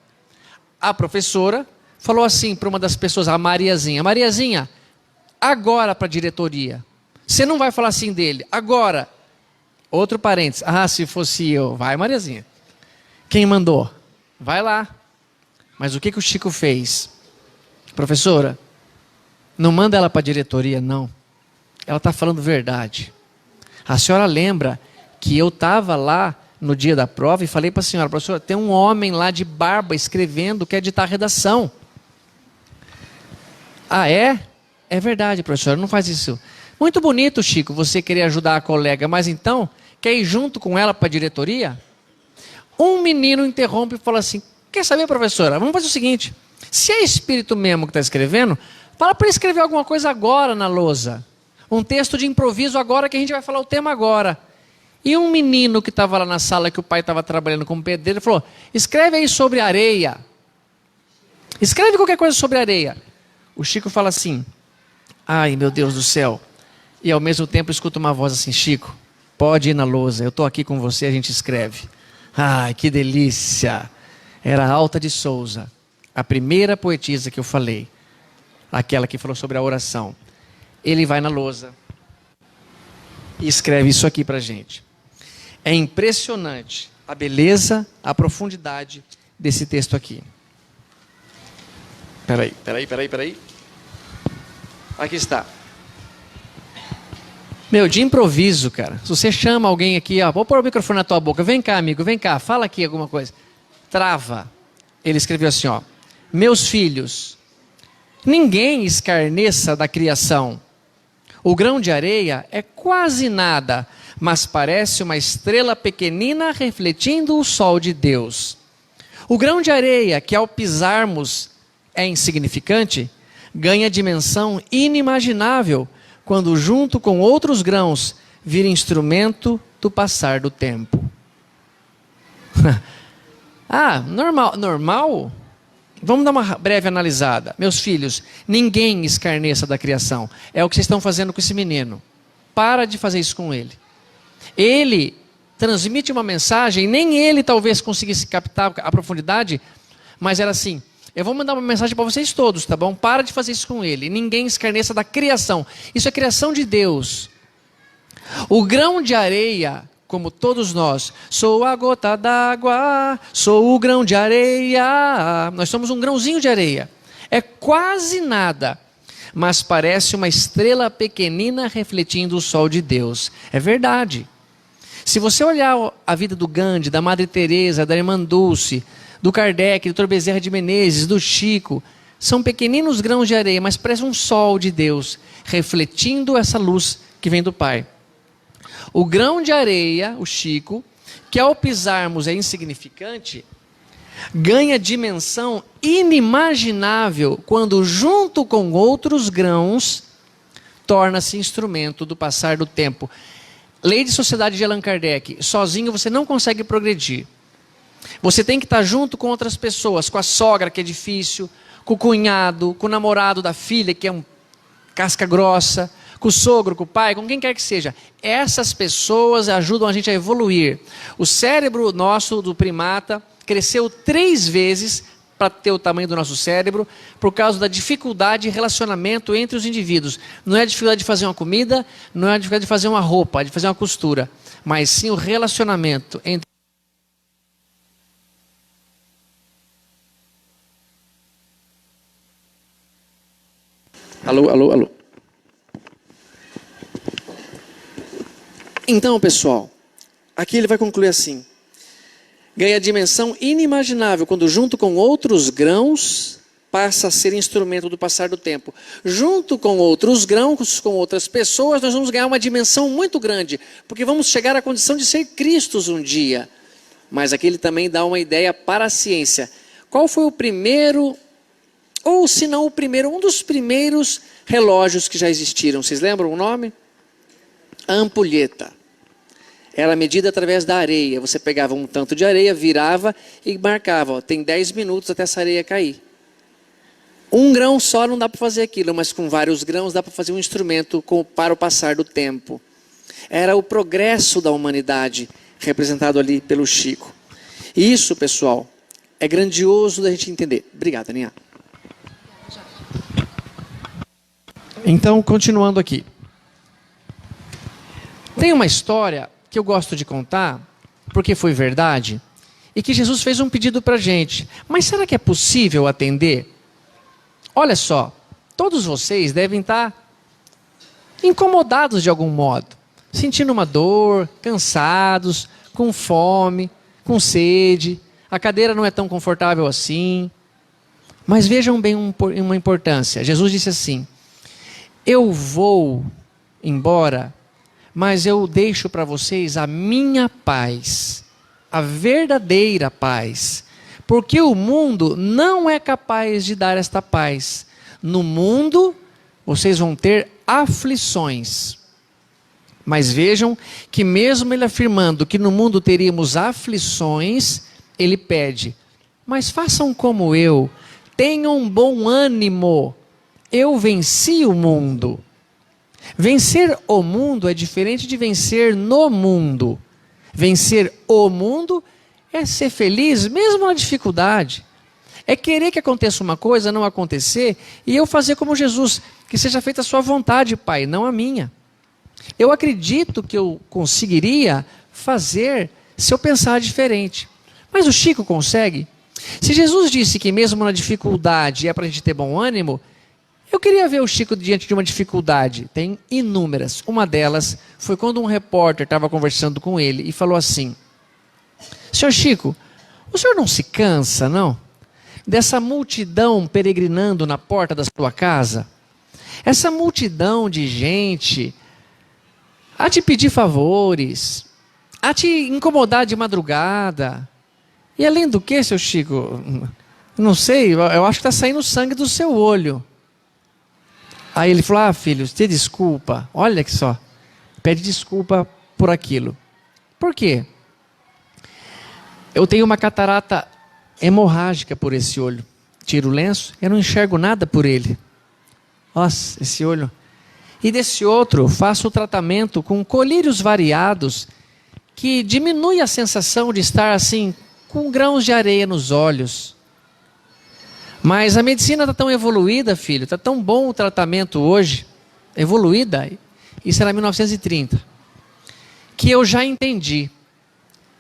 A professora falou assim para uma das pessoas, a Mariazinha: Mariazinha, agora para a diretoria. Você não vai falar assim dele, agora. Outro parênteses: ah, se fosse eu. Vai, Mariazinha. Quem mandou? Vai lá. Mas o que o Chico fez? Professora, não manda ela para a diretoria, não. Ela está falando verdade. A senhora lembra que eu estava lá no dia da prova e falei para a senhora: professora, tem um homem lá de barba escrevendo, quer editar a redação. Ah, é? É verdade, professora, não faz isso. Muito bonito, Chico, você querer ajudar a colega, mas então, quer ir junto com ela para a diretoria? Um menino interrompe e fala assim: quer saber, professora, vamos fazer o seguinte, se é espírito mesmo que está escrevendo, fala para ele escrever alguma coisa agora na lousa. Um texto de improviso agora, que a gente vai falar o tema agora. E um menino que estava lá na sala, que o pai estava trabalhando como pedreiro, falou: escreve aí sobre areia. Escreve qualquer coisa sobre areia. O Chico fala assim: ai, meu Deus do céu. E ao mesmo tempo escuta uma voz assim: Chico, pode ir na lousa, eu estou aqui com você, a gente escreve. Ai, que delícia. Era Alta de Souza, a primeira poetisa que eu falei, aquela que falou sobre a oração. Ele vai na lousa e escreve isso aqui para a gente. É impressionante a beleza, a profundidade desse texto aqui. Peraí. Aqui está. Meu, de improviso, cara. Se você chama alguém aqui, ó, vou pôr o microfone na tua boca. Vem cá, amigo, vem cá, fala aqui alguma coisa. Trava. Ele escreveu assim, ó: meus filhos, ninguém escarneça da criação. O grão de areia é quase nada, mas parece uma estrela pequenina refletindo o sol de Deus. O grão de areia, que ao pisarmos é insignificante, ganha dimensão inimaginável quando junto com outros grãos vira instrumento do passar do tempo. Ah, normal? Vamos dar uma breve analisada. Meus filhos, ninguém escarneça da criação. É o que vocês estão fazendo com esse menino. Para de fazer isso com ele. Ele transmite uma mensagem, nem ele talvez conseguisse captar a profundidade, mas era assim: eu vou mandar uma mensagem para vocês todos, tá bom? Para de fazer isso com ele. Ninguém escarneça da criação. Isso é criação de Deus. O grão de areia, como todos nós, sou a gota d'água, sou o grão de areia. Nós somos um grãozinho de areia. É quase nada, mas parece uma estrela pequenina refletindo o sol de Deus. É verdade. Se você olhar a vida do Gandhi, da Madre Teresa, da Irmã Dulce, do Kardec, do Dr. Bezerra de Menezes, do Chico, são pequeninos grãos de areia, mas parece um sol de Deus, refletindo essa luz que vem do Pai. O grão de areia, o Chico, que ao pisarmos é insignificante, ganha dimensão inimaginável quando junto com outros grãos torna-se instrumento do passar do tempo. Lei de sociedade de Allan Kardec: sozinho você não consegue progredir. Você tem que estar junto com outras pessoas, com a sogra, que é difícil, com o cunhado, com o namorado da filha, que é um casca grossa, com o sogro, com o pai, com quem quer que seja. Essas pessoas ajudam a gente a evoluir. O cérebro nosso, do primata, cresceu 3 vezes para ter o tamanho do nosso cérebro, por causa da dificuldade de relacionamento entre os indivíduos. Não é a dificuldade de fazer uma comida, não é a dificuldade de fazer uma roupa, de fazer uma costura, mas sim o relacionamento entre... Alô. Então, pessoal, aqui ele vai concluir assim: ganha dimensão inimaginável quando junto com outros grãos passa a ser instrumento do passar do tempo. Junto com outros grãos, com outras pessoas, nós vamos ganhar uma dimensão muito grande, porque vamos chegar à condição de ser Cristos um dia. Mas aqui ele também dá uma ideia para a ciência. Qual foi o primeiro, ou se não o primeiro, um dos primeiros relógios que já existiram? Vocês lembram o nome? A ampulheta. Era medida através da areia. Você pegava um tanto de areia, virava e marcava: ó, tem 10 minutos até essa areia cair. Um grão só não dá para fazer aquilo, mas com vários grãos dá para fazer um instrumento para o passar do tempo. Era o progresso da humanidade representado ali pelo Chico. E isso, pessoal, é grandioso da gente entender. Obrigado, Aninha. Então, continuando aqui. Tem uma história que eu gosto de contar, porque foi verdade, e que Jesus fez um pedido para a gente. Mas será que é possível atender? Olha só, todos vocês devem estar incomodados de algum modo, sentindo uma dor, cansados, com fome, com sede, a cadeira não é tão confortável assim. Mas vejam bem uma importância. Jesus disse assim: eu vou embora, mas eu deixo para vocês a minha paz, a verdadeira paz, porque o mundo não é capaz de dar esta paz. No mundo, vocês vão ter aflições. Mas vejam que mesmo ele afirmando que no mundo teríamos aflições, ele pede: mas façam como eu, tenham bom ânimo, eu venci o mundo. Vencer o mundo é diferente de vencer no mundo. Vencer o mundo é ser feliz mesmo na dificuldade. É querer que aconteça uma coisa, não acontecer, e eu fazer como Jesus, que seja feita a sua vontade, Pai, não a minha. Eu acredito que eu conseguiria fazer se eu pensar diferente. Mas o Chico consegue? Se Jesus disse que mesmo na dificuldade é para a gente ter bom ânimo, eu queria ver o Chico diante de uma dificuldade. Tem inúmeras. Uma delas foi quando um repórter estava conversando com ele e falou assim: senhor Chico, o senhor não se cansa, não? Dessa multidão peregrinando na porta da sua casa? Essa multidão de gente a te pedir favores, a te incomodar de madrugada. E além do que, seu Chico, não sei, eu acho que está saindo sangue do seu olho. Aí ele falou: filho, te desculpa, olha que só, pede desculpa por aquilo. Por quê? Eu tenho uma catarata hemorrágica por esse olho. Tiro o lenço, eu não enxergo nada por ele. Nossa, esse olho. E desse outro, faço o tratamento com colírios variados, que diminui a sensação de estar assim, com grãos de areia nos olhos. Mas a medicina está tão evoluída, filho, está tão bom o tratamento hoje, evoluída, isso era 1930, que eu já entendi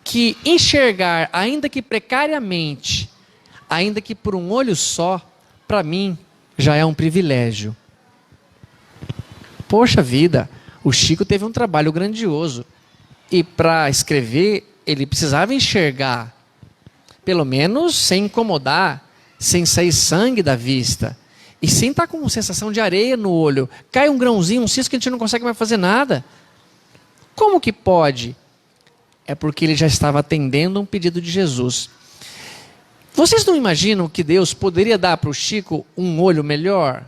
que enxergar, ainda que precariamente, ainda que por um olho só, para mim, já é um privilégio. Poxa vida, o Chico teve um trabalho grandioso. E para escrever, ele precisava enxergar, pelo menos sem incomodar, sem sair sangue da vista. E sem estar com sensação de areia no olho. Cai um grãozinho, um cisco que a gente não consegue mais fazer nada. Como que pode? É porque ele já estava atendendo um pedido de Jesus. Vocês não imaginam que Deus poderia dar para o Chico um olho melhor?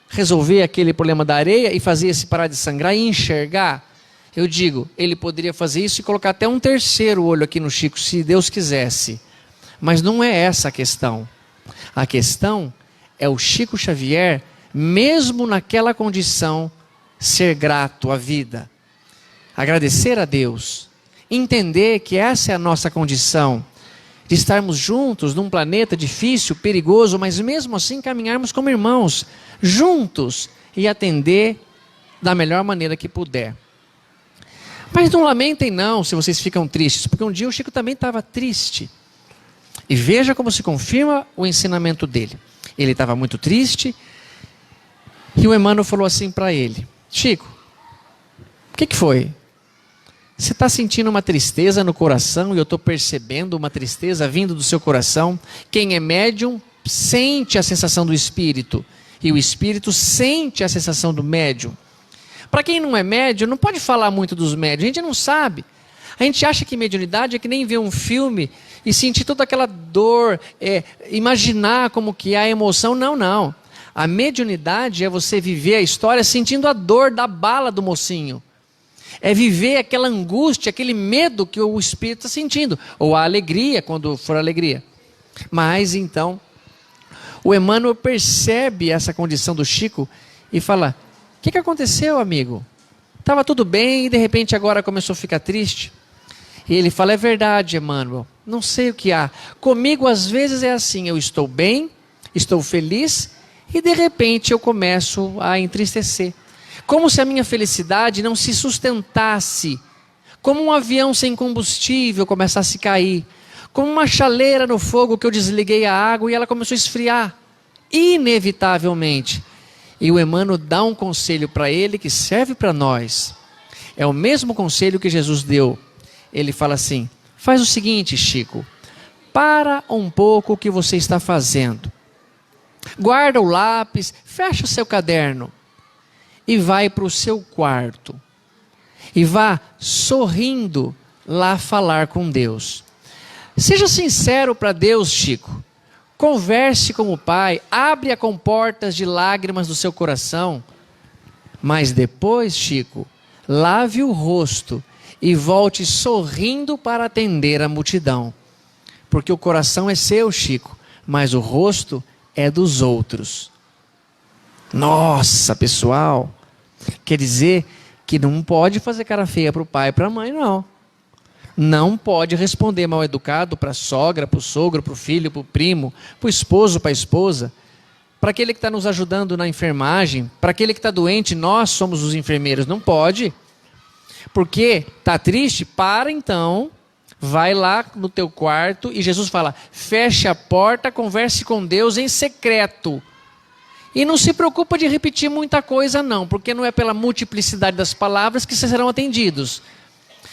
Resolver aquele problema da areia e fazer esse parar de sangrar e enxergar? Eu digo, ele poderia fazer isso e colocar até um terceiro olho aqui no Chico, se Deus quisesse. Mas não é essa a questão. A questão é o Chico Xavier, mesmo naquela condição, ser grato à vida. Agradecer a Deus. Entender que essa é a nossa condição. De estarmos juntos num planeta difícil, perigoso, mas mesmo assim caminharmos como irmãos, juntos, e atender da melhor maneira que puder. Mas não lamentem não, se vocês ficam tristes, porque um dia o Chico também estava triste. E veja como se confirma o ensinamento dele. Ele estava muito triste, e o Emmanuel falou assim para ele: Chico, o que foi? Você está sentindo uma tristeza no coração, e eu estou percebendo uma tristeza vindo do seu coração. Quem é médium sente a sensação do espírito, e o espírito sente a sensação do médium. Para quem não é médium, não pode falar muito dos médiums, a gente não sabe. A gente acha que mediunidade é que nem ver um filme e sentir toda aquela dor, imaginar como que é a emoção. Não, não. A mediunidade é você viver a história sentindo a dor da bala do mocinho. É viver aquela angústia, aquele medo que o espírito está sentindo. Ou a alegria, quando for alegria. Mas então, o Emmanuel percebe essa condição do Chico e fala: o que aconteceu, amigo? Estava tudo bem e de repente agora começou a ficar triste. E ele fala, é verdade, Emmanuel, não sei o que há. Comigo às vezes é assim, eu estou bem, estou feliz, e de repente eu começo a entristecer. Como se a minha felicidade não se sustentasse. Como um avião sem combustível começasse a cair. Como uma chaleira no fogo que eu desliguei a água e ela começou a esfriar. Inevitavelmente. E o Emmanuel dá um conselho para ele que serve para nós. É o mesmo conselho que Jesus deu. Ele fala assim, faz o seguinte, Chico. Para um pouco o que você está fazendo. Guarda o lápis, fecha o seu caderno. E vai para o seu quarto. E vá sorrindo lá falar com Deus. Seja sincero para Deus, Chico. Converse com o Pai, abre a comportas de lágrimas do seu coração. Mas depois, Chico, lave o rosto e volte sorrindo para atender a multidão. Porque o coração é seu, Chico, mas o rosto é dos outros. Nossa, pessoal, quer dizer que não pode fazer cara feia para o pai e para a mãe, não. Não pode responder mal educado para a sogra, para o sogro, para o filho, para o primo, para o esposo, para a esposa, para aquele que está nos ajudando na enfermagem, para aquele que está doente, nós somos os enfermeiros. Não pode. Porque está triste? Para então, vai lá no teu quarto e Jesus fala, feche a porta, converse com Deus em secreto. E não se preocupa de repetir muita coisa não, porque não é pela multiplicidade das palavras que vocês serão atendidos.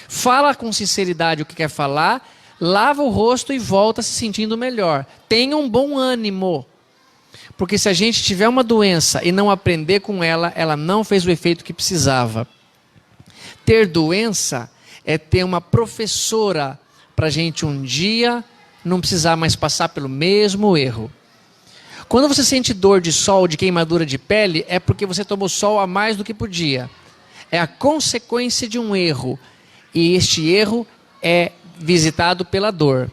Fala com sinceridade o que quer falar, lava o rosto e volta se sentindo melhor. Tenha um bom ânimo, porque se a gente tiver uma doença e não aprender com ela, ela não fez o efeito que precisava. Ter doença é ter uma professora para a gente um dia não precisar mais passar pelo mesmo erro. Quando você sente dor de sol, de queimadura de pele, é porque você tomou sol a mais do que podia. É a consequência de um erro. E este erro é visitado pela dor.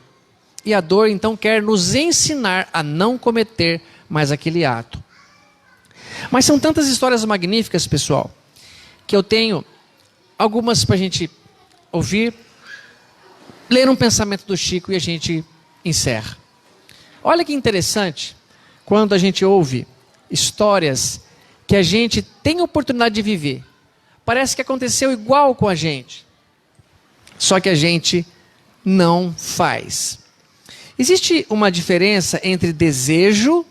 E a dor, então, quer nos ensinar a não cometer mais aquele ato. Mas são tantas histórias magníficas, pessoal, que eu tenho algumas para a gente ouvir, ler um pensamento do Chico e a gente encerra. Olha que interessante. Quando a gente ouve histórias que a gente tem oportunidade de viver. Parece que aconteceu igual com a gente. Só que a gente não faz. Existe uma diferença entre desejo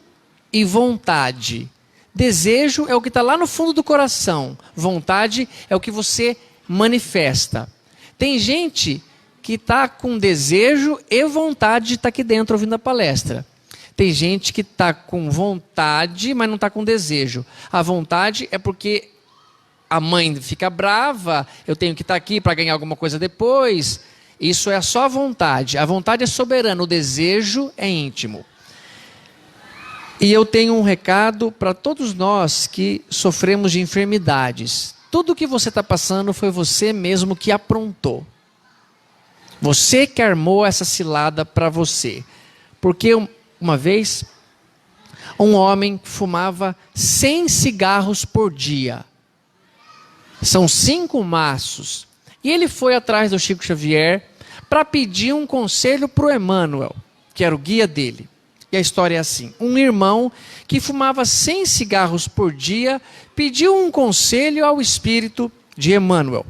e vontade. Desejo é o que está lá no fundo do coração. Vontade é o que você manifesta. Tem gente que está com desejo e vontade de estar aqui dentro ouvindo a palestra. Tem gente que está com vontade, mas não está com desejo. A vontade é porque a mãe fica brava, eu tenho que estar aqui para ganhar alguma coisa depois. Isso é só a vontade. A vontade é soberana, o desejo é íntimo. E eu tenho um recado para todos nós que sofremos de enfermidades. Tudo que você está passando foi você mesmo que aprontou. Você que armou essa cilada para você. Porque uma vez, um homem fumava 100 cigarros por dia. São 5 maços. E ele foi atrás do Chico Xavier para pedir um conselho para o Emmanuel, que era o guia dele. E a história é assim. Um irmão que fumava 100 cigarros por dia pediu um conselho ao espírito de Emmanuel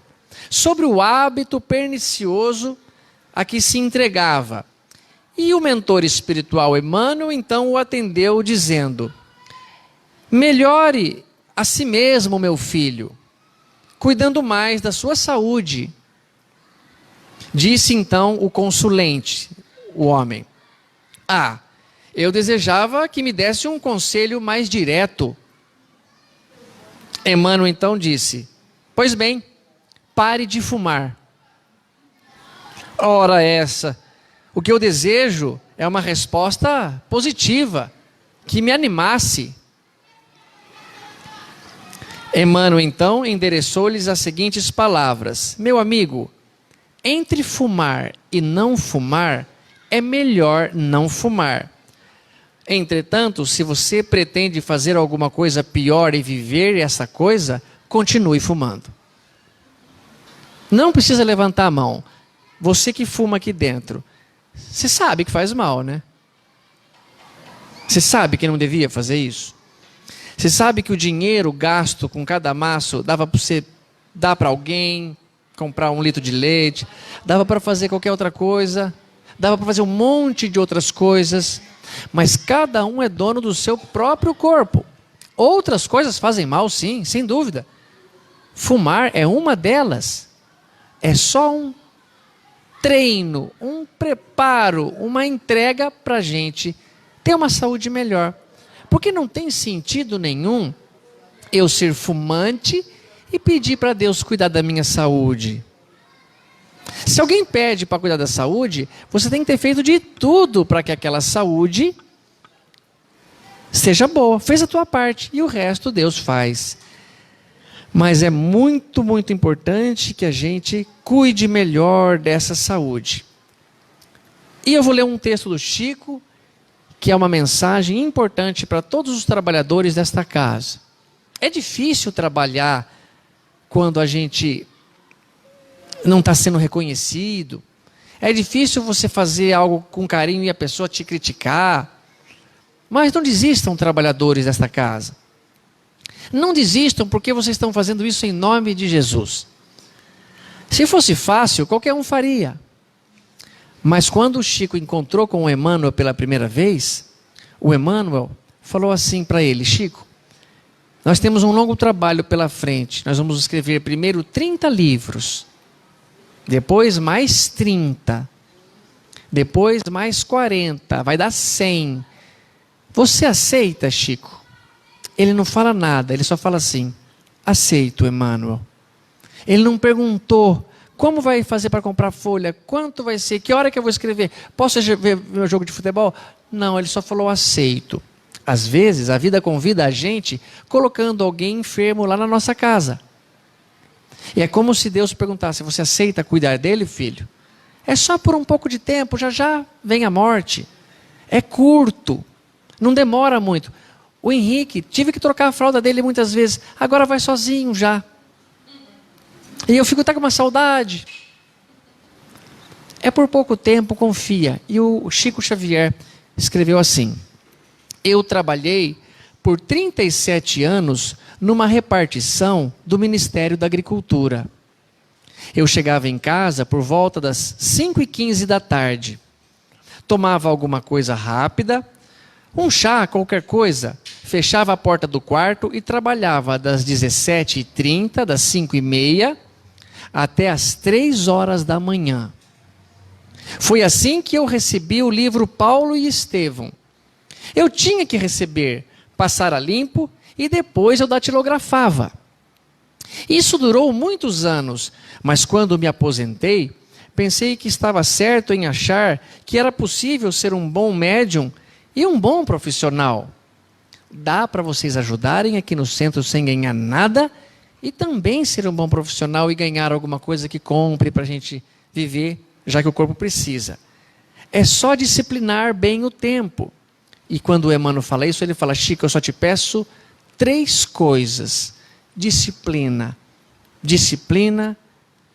sobre o hábito pernicioso a que se entregava. E o mentor espiritual Emmanuel, então, o atendeu dizendo: melhore a si mesmo, meu filho, cuidando mais da sua saúde. Disse então o consulente, o homem: eu desejava que me desse um conselho mais direto. Emmanuel então disse: pois bem, pare de fumar. Ora essa... O que eu desejo é uma resposta positiva, que me animasse. Emmanuel, então, endereçou-lhes as seguintes palavras: meu amigo, entre fumar e não fumar, é melhor não fumar. Entretanto, se você pretende fazer alguma coisa pior e viver essa coisa, continue fumando. Não precisa levantar a mão. você que fuma aqui dentro, você sabe que faz mal, né? Você sabe que não devia fazer isso? Você sabe que o dinheiro gasto com cada maço dava para você dar para alguém, comprar 1 litro de leite, dava para fazer qualquer outra coisa, dava para fazer um monte de outras coisas, mas cada um é dono do seu próprio corpo. Outras coisas fazem mal, sim, sem dúvida. Fumar é uma delas. É só um treino, um preparo, uma entrega para a gente ter uma saúde melhor. Porque não tem sentido nenhum eu ser fumante e pedir para Deus cuidar da minha saúde. Se alguém pede para cuidar da saúde, você tem que ter feito de tudo para que aquela saúde seja boa. Fez a tua parte e o resto Deus faz. Mas é muito, muito importante que a gente cuide melhor dessa saúde. E eu vou ler um texto do Chico, que é uma mensagem importante para todos os trabalhadores desta casa. É difícil trabalhar quando a gente não está sendo reconhecido. É difícil você fazer algo com carinho e a pessoa te criticar. Mas não desistam, trabalhadores desta casa. Não desistam porque vocês estão fazendo isso em nome de Jesus. Se fosse fácil, qualquer um faria. Mas quando o Chico encontrou com o Emmanuel pela primeira vez, o Emmanuel falou assim para ele: Chico, nós temos um longo trabalho pela frente. Nós vamos escrever primeiro 30 livros, depois mais 30, depois mais 40, vai dar 100. Você aceita, Chico? Ele não fala nada, ele só fala assim: aceito, Emmanuel. Ele não perguntou como vai fazer para comprar folha, quanto vai ser, que hora que eu vou escrever, posso ver meu jogo de futebol? Não, ele só falou aceito. Às vezes a vida convida a gente colocando alguém enfermo lá na nossa casa. E é como se Deus perguntasse: você aceita cuidar dele, filho? É só por um pouco de tempo, já já vem a morte. É curto, não demora muito. O Henrique, tive que trocar a fralda dele muitas vezes, agora vai sozinho já. E eu fico até com uma saudade. É por pouco tempo, confia. E o Chico Xavier escreveu assim: eu trabalhei por 37 anos numa repartição do Ministério da Agricultura. Eu chegava em casa por volta das 5h15 da tarde. Tomava alguma coisa rápida, um chá, qualquer coisa, fechava a porta do quarto e trabalhava das 17h30, das 5h30, até as 3 horas da manhã. Foi assim que eu recebi o livro Paulo e Estevão. Eu tinha que receber, passar a limpo e depois eu datilografava. Isso durou muitos anos, mas quando me aposentei, pensei que estava certo em achar que era possível ser um bom médium e um bom profissional. Dá para vocês ajudarem aqui no centro sem ganhar nada e também ser um bom profissional e ganhar alguma coisa que compre para a gente viver, já que o corpo precisa. É só disciplinar bem o tempo. E quando o Emmanuel fala isso, ele fala: Chico, eu só te peço 3 coisas: disciplina, disciplina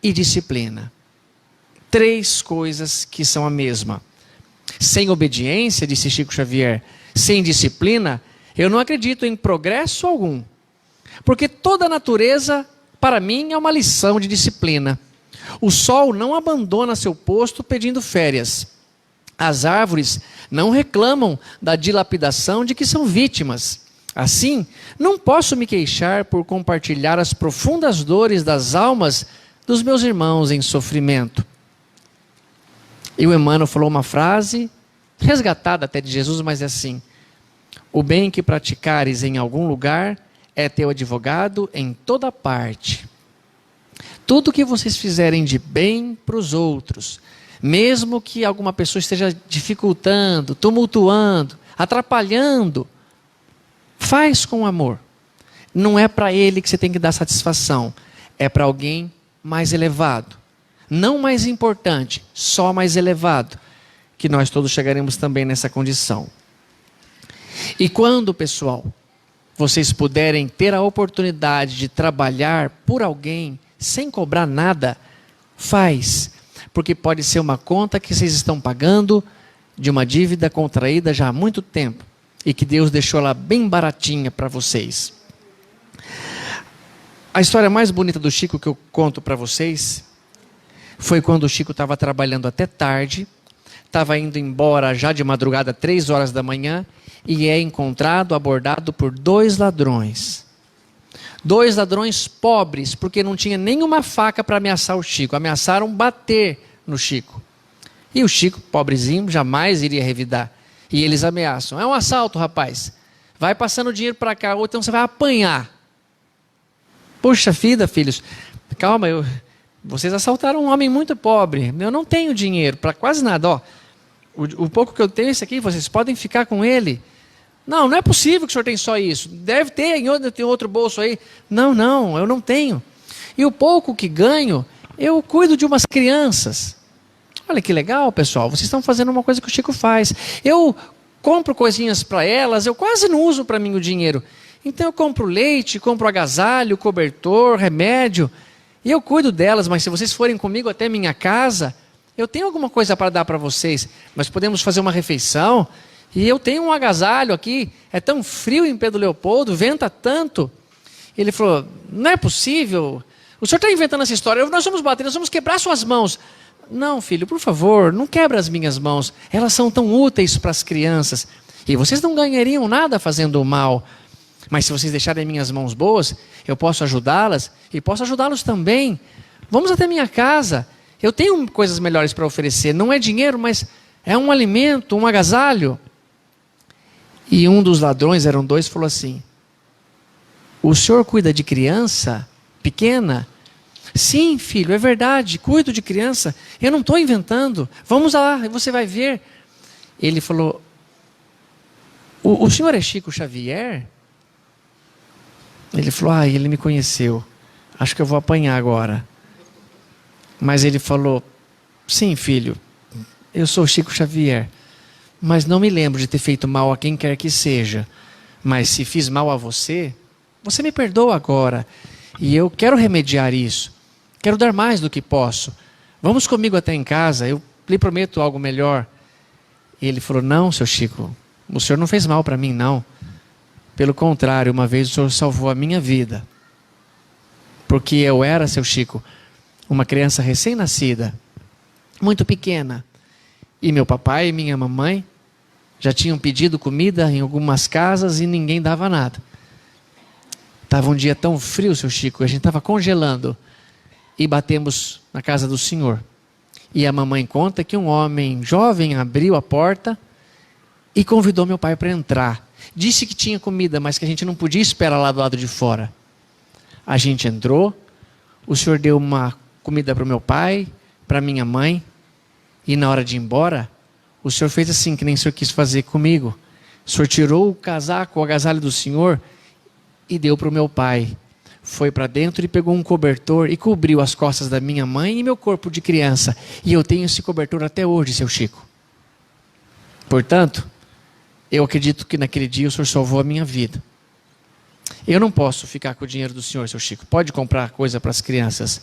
e disciplina. 3 coisas que são a mesma. Sem obediência, disse Chico Xavier, sem disciplina, eu não acredito em progresso algum. Porque toda a natureza, para mim, é uma lição de disciplina. O sol não abandona seu posto pedindo férias. As árvores não reclamam da dilapidação de que são vítimas. Assim, não posso me queixar por compartilhar as profundas dores das almas dos meus irmãos em sofrimento. E o Emmanuel falou uma frase, resgatada até de Jesus, mas é assim: o bem que praticares em algum lugar é teu advogado em toda parte. Tudo que vocês fizerem de bem para os outros, mesmo que alguma pessoa esteja dificultando, tumultuando, atrapalhando, faz com amor. Não é para ele que você tem que dar satisfação, é para alguém mais elevado. Não mais importante, só mais elevado, que nós todos chegaremos também nessa condição. E quando, pessoal, vocês puderem ter a oportunidade de trabalhar por alguém sem cobrar nada, faz. porque pode ser uma conta que vocês estão pagando de uma dívida contraída já há muito tempo e que Deus deixou ela bem baratinha para vocês. A história mais bonita do Chico que eu conto para vocês foi quando o Chico estava trabalhando até tarde, estava indo embora já de madrugada, 3 horas da manhã, e é encontrado, abordado por 2 ladrões. 2 ladrões pobres, porque não tinha nenhuma faca para ameaçar o Chico. Ameaçaram bater no Chico. E o Chico, pobrezinho, jamais iria revidar. E eles ameaçam: é um assalto, rapaz. Vai passando dinheiro para cá, ou então você vai apanhar. Poxa vida, filhos, calma, vocês assaltaram um homem muito pobre. Eu não tenho dinheiro para quase nada. Ó, o pouco que eu tenho é esse aqui, vocês podem ficar com ele. Não, não é possível que o senhor tenha só isso. Deve ter, tem outro bolso aí. Não, eu não tenho. E o pouco que ganho, eu cuido de umas crianças. Olha que legal, pessoal. Vocês estão fazendo uma coisa que o Chico faz. Eu compro coisinhas para elas, eu quase não uso para mim o dinheiro. Então eu compro leite, compro agasalho, cobertor, remédio. E eu cuido delas, mas se vocês forem comigo até minha casa, eu tenho alguma coisa para dar para vocês. Nós podemos fazer uma refeição. E eu tenho um agasalho aqui, é tão frio em Pedro Leopoldo, venta tanto. Ele falou: não é possível, o senhor está inventando essa história, nós vamos bater, nós vamos quebrar suas mãos. Não, filho, por favor, não quebra as minhas mãos, elas são tão úteis para as crianças. E vocês não ganhariam nada fazendo o mal. Mas se vocês deixarem minhas mãos boas, eu posso ajudá-las e posso ajudá-los também. Vamos até minha casa, eu tenho coisas melhores para oferecer, não é dinheiro, mas é um alimento, um agasalho. E um dos ladrões, eram 2, falou assim: o senhor cuida de criança pequena? Sim, filho, é verdade, cuido de criança. Eu não estou inventando. Vamos lá, você vai ver. Ele falou: o senhor é Chico Xavier? Ele falou: ele me conheceu. Acho que eu vou apanhar agora. Mas ele falou: sim, filho, eu sou Chico Xavier. Mas não me lembro de ter feito mal a quem quer que seja. Mas se fiz mal a você, você me perdoa agora. E eu quero remediar isso. Quero dar mais do que posso. Vamos comigo até em casa, eu lhe prometo algo melhor. E ele falou: não, seu Chico, o senhor não fez mal para mim, não. Pelo contrário, uma vez o senhor salvou a minha vida. Porque eu era, seu Chico, uma criança recém-nascida, muito pequena. E meu papai e minha mamãe já tinham pedido comida em algumas casas e ninguém dava nada. Estava um dia tão frio, seu Chico, a gente estava congelando. E batemos na casa do senhor. E a mamãe conta que um homem jovem abriu a porta e convidou meu pai para entrar. Disse que tinha comida, mas que a gente não podia esperar lá do lado de fora. A gente entrou, o senhor deu uma comida para o meu pai, para minha mãe. E na hora de ir embora, o senhor fez assim, que nem o senhor quis fazer comigo. O senhor tirou o casaco, o agasalho do senhor e deu para o meu pai. Foi para dentro e pegou um cobertor e cobriu as costas da minha mãe e meu corpo de criança. E eu tenho esse cobertor até hoje, seu Chico. Portanto, eu acredito que naquele dia o senhor salvou a minha vida. Eu não posso ficar com o dinheiro do senhor, seu Chico. Pode comprar coisa para as crianças.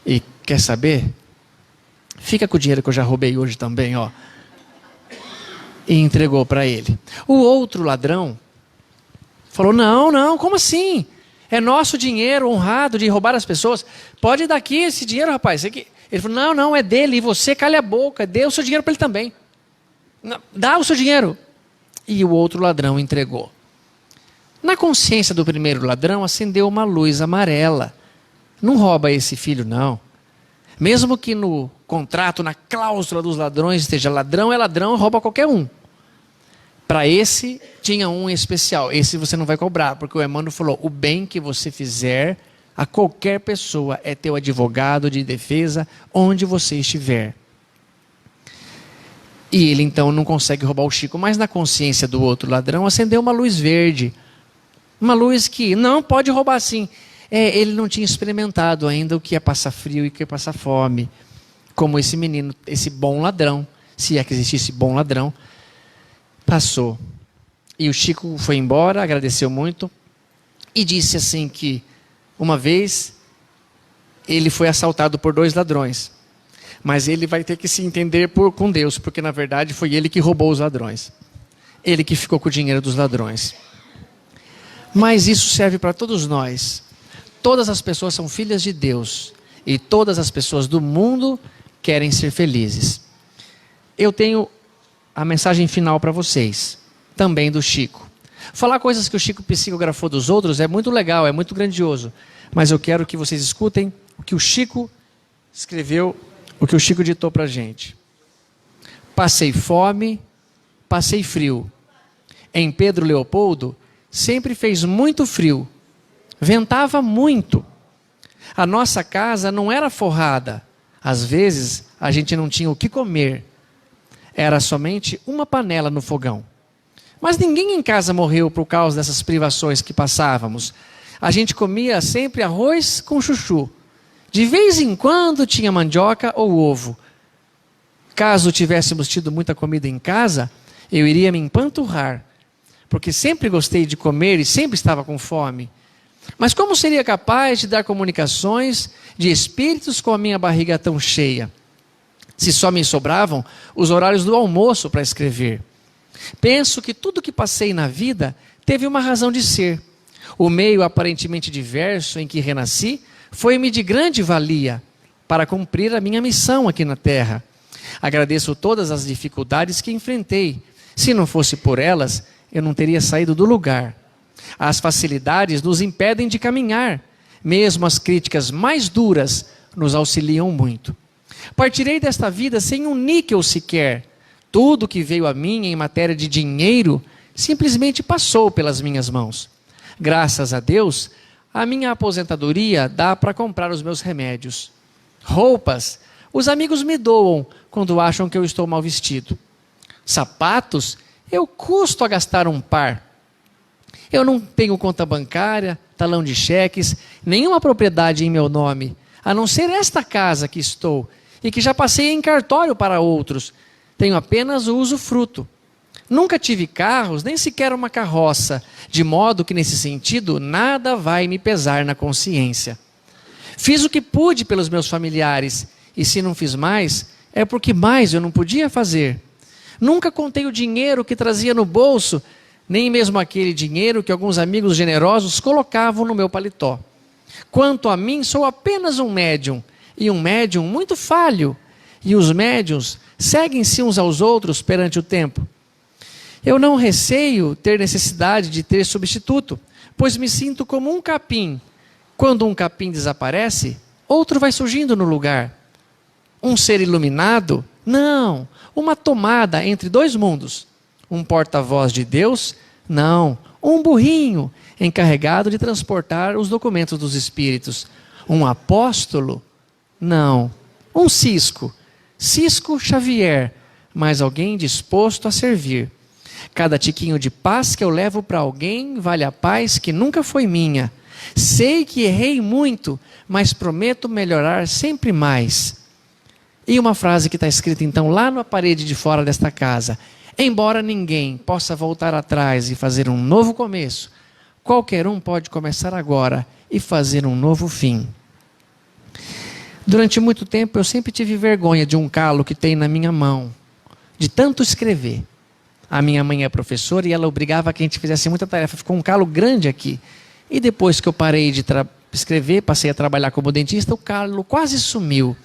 E quer saber? Fica com o dinheiro que eu já roubei hoje também, ó. E entregou para ele. O outro ladrão falou: não, como assim? É nosso dinheiro honrado de roubar as pessoas. Pode dar aqui esse dinheiro, rapaz. Ele falou: não, é dele. E você, calha a boca, dê o seu dinheiro para ele também. Não, dá o seu dinheiro. E o outro ladrão entregou. Na consciência do primeiro ladrão acendeu uma luz amarela. Não rouba esse filho, não. Mesmo que no contrato, na cláusula dos ladrões esteja ladrão é ladrão, rouba qualquer um. Para esse, tinha um especial. Esse você não vai cobrar, porque o Emmanuel falou: o bem que você fizer a qualquer pessoa é teu advogado de defesa, onde você estiver. E ele então não consegue roubar o Chico, mas na consciência do outro ladrão acendeu uma luz verde. Uma luz que não pode roubar assim. Ele não tinha experimentado ainda o que é passar frio e o que é passar fome. Como esse menino, esse bom ladrão, se é que existisse bom ladrão, passou. E o Chico foi embora, agradeceu muito e disse assim que uma vez ele foi assaltado por 2 ladrões. Mas ele vai ter que se entender com Deus, porque na verdade foi ele que roubou os ladrões. Ele que ficou com o dinheiro dos ladrões. Mas isso serve para todos nós. Todas as pessoas são filhas de Deus. E todas as pessoas do mundo querem ser felizes. Eu tenho a mensagem final para vocês, também do Chico. Falar coisas que o Chico psicografou dos outros é muito legal, é muito grandioso. Mas eu quero que vocês escutem o que o Chico escreveu, o que o Chico ditou para a gente. Passei fome, passei frio. Em Pedro Leopoldo, sempre fez muito frio. Ventava muito. A nossa casa não era forrada. Às vezes, a gente não tinha o que comer. Era somente uma panela no fogão. Mas ninguém em casa morreu por causa dessas privações que passávamos. A gente comia sempre arroz com chuchu. De vez em quando tinha mandioca ou ovo. Caso tivéssemos tido muita comida em casa, eu iria me empanturrar, porque sempre gostei de comer e sempre estava com fome. Mas como seria capaz de dar comunicações de espíritos com a minha barriga tão cheia? Se só me sobravam os horários do almoço para escrever. Penso que tudo que passei na vida teve uma razão de ser. O meio aparentemente diverso em que renasci foi-me de grande valia para cumprir a minha missão aqui na Terra. Agradeço todas as dificuldades que enfrentei. Se não fosse por elas, eu não teria saído do lugar. As facilidades nos impedem de caminhar. Mesmo as críticas mais duras nos auxiliam muito. Partirei desta vida sem um níquel sequer. Tudo que veio a mim em matéria de dinheiro simplesmente passou pelas minhas mãos. Graças a Deus, a minha aposentadoria dá para comprar os meus remédios. Roupas, os amigos me doam quando acham que eu estou mal vestido. Sapatos, eu custo a gastar um par. Eu não tenho conta bancária, talão de cheques, nenhuma propriedade em meu nome, a não ser esta casa que estou e que já passei em cartório para outros. Tenho apenas o usufruto. Nunca tive carros, nem sequer uma carroça, de modo que nesse sentido nada vai me pesar na consciência. Fiz o que pude pelos meus familiares, e se não fiz mais, é porque mais eu não podia fazer. Nunca contei o dinheiro que trazia no bolso, nem mesmo aquele dinheiro que alguns amigos generosos colocavam no meu paletó. Quanto a mim, sou apenas um médium, e um médium muito falho, e os médiuns seguem-se uns aos outros perante o tempo. Eu não receio ter necessidade de ter substituto, pois me sinto como um capim. Quando um capim desaparece, outro vai surgindo no lugar. Um ser iluminado? Não, uma tomada entre dois mundos. Um porta-voz de Deus? Não, um burrinho encarregado de transportar os documentos dos espíritos. Um apóstolo? Não, um Cisco Xavier, mas alguém disposto a servir. Cada tiquinho de paz que eu levo para alguém vale a paz que nunca foi minha. Sei que errei muito, mas prometo melhorar sempre mais. E uma frase que está escrita então lá na parede de fora desta casa. Embora ninguém possa voltar atrás e fazer um novo começo, qualquer um pode começar agora e fazer um novo fim. Durante muito tempo eu sempre tive vergonha de um calo que tem na minha mão, de tanto escrever. A minha mãe é professora e ela obrigava que a gente fizesse muita tarefa. Ficou um calo grande aqui. E depois que eu parei de escrever, passei a trabalhar como dentista, o calo quase sumiu.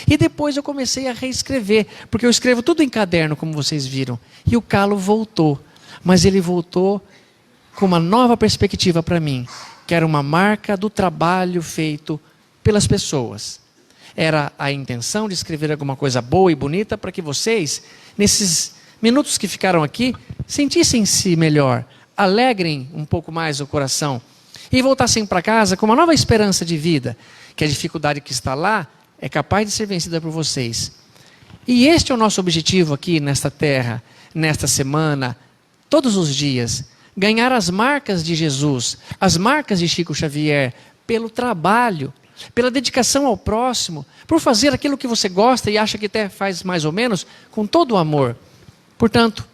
E depois eu comecei a reescrever, porque eu escrevo tudo em caderno, como vocês viram. E o calo voltou. Mas ele voltou com uma nova perspectiva para mim, que era uma marca do trabalho feito pelas pessoas. Era a intenção de escrever alguma coisa boa e bonita para que vocês, nesses minutos que ficaram aqui, sentissem-se melhor, alegrem um pouco mais o coração e voltassem para casa com uma nova esperança de vida, que a dificuldade que está lá é capaz de ser vencida por vocês. E este é o nosso objetivo aqui nesta terra, nesta semana, todos os dias, ganhar as marcas de Jesus, as marcas de Chico Xavier, pelo trabalho, pela dedicação ao próximo, por fazer aquilo que você gosta e acha que até faz mais ou menos, com todo o amor. Portanto,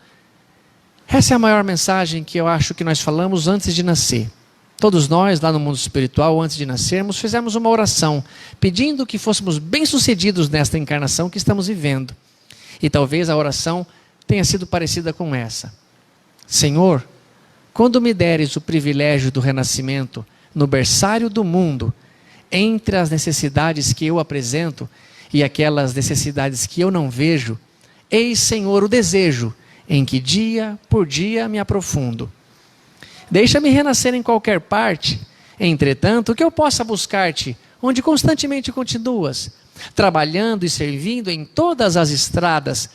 essa é a maior mensagem que eu acho que nós falamos antes de nascer. Todos nós, lá no mundo espiritual, antes de nascermos, fizemos uma oração, pedindo que fôssemos bem-sucedidos nesta encarnação que estamos vivendo. E talvez a oração tenha sido parecida com essa. Senhor, quando me deres o privilégio do renascimento no berçário do mundo, entre as necessidades que eu apresento e aquelas necessidades que eu não vejo, eis, Senhor, o desejo em que dia por dia me aprofundo. Deixa-me renascer em qualquer parte, entretanto, que eu possa buscar-te, onde constantemente continuas, trabalhando e servindo em todas as estradas,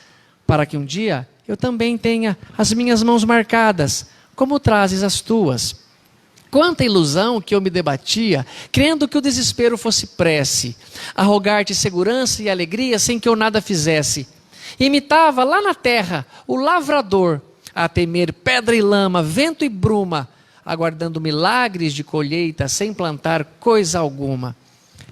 para que um dia eu também tenha as minhas mãos marcadas, como trazes as tuas. Quanta ilusão que eu me debatia, crendo que o desespero fosse prece, a rogar-te segurança e alegria sem que eu nada fizesse. Imitava lá na terra o lavrador, a temer pedra e lama, vento e bruma, aguardando milagres de colheita sem plantar coisa alguma.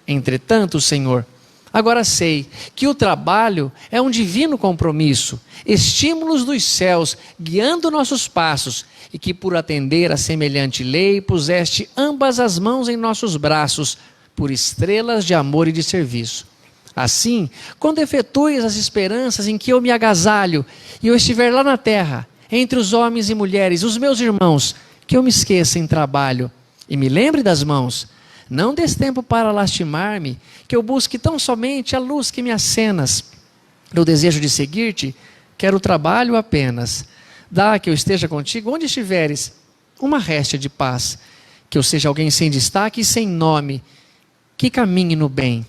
Entretanto, Senhor, agora sei que o trabalho é um divino compromisso, estímulos dos céus guiando nossos passos, e que por atender a semelhante lei puseste ambas as mãos em nossos braços, por estrelas de amor e de serviço. Assim, quando efetues as esperanças em que eu me agasalho, e eu estiver lá na terra, entre os homens e mulheres, os meus irmãos, que eu me esqueça em trabalho, e me lembre das mãos, não des tempo para lastimar-me, que eu busque tão somente a luz que me acenas. No desejo de seguir-te, quero o trabalho apenas. Dá que eu esteja contigo onde estiveres, uma réstia de paz, que eu seja alguém sem destaque e sem nome, que caminhe no bem.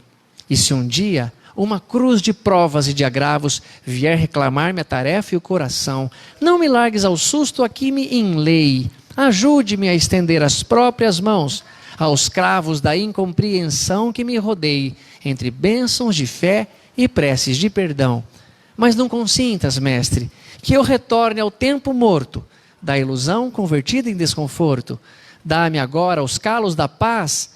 E se um dia uma cruz de provas e de agravos vier reclamar-me a tarefa e o coração, não me largues ao susto a que me enleie. Ajude-me a estender as próprias mãos aos cravos da incompreensão que me rodeie, entre bênçãos de fé e preces de perdão. Mas não consintas, mestre, que eu retorne ao tempo morto, da ilusão convertida em desconforto. Dá-me agora os calos da paz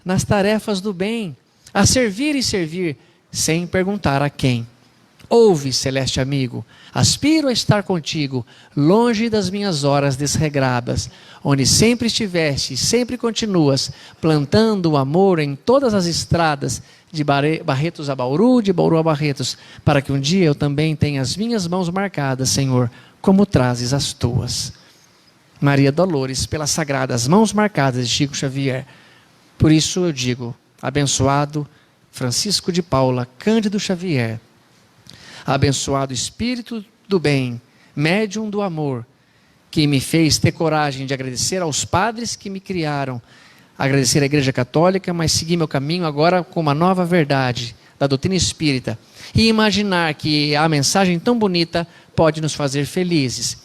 nas tarefas do bem, a servir e servir, sem perguntar a quem. Ouve, celeste amigo, aspiro a estar contigo, longe das minhas horas desregradas, onde sempre estiveste e sempre continuas, plantando o amor em todas as estradas, de Barretos a Bauru, de Bauru a Barretos, para que um dia eu também tenha as minhas mãos marcadas, Senhor, como trazes as tuas. Maria Dolores, pelas sagradas mãos marcadas de Chico Xavier. Por isso eu digo, abençoado Francisco de Paula Cândido Xavier, abençoado Espírito do bem, médium do amor, que me fez ter coragem de agradecer aos padres que me criaram, agradecer à Igreja Católica, mas seguir meu caminho agora com uma nova verdade da doutrina espírita e imaginar que a mensagem tão bonita pode nos fazer felizes.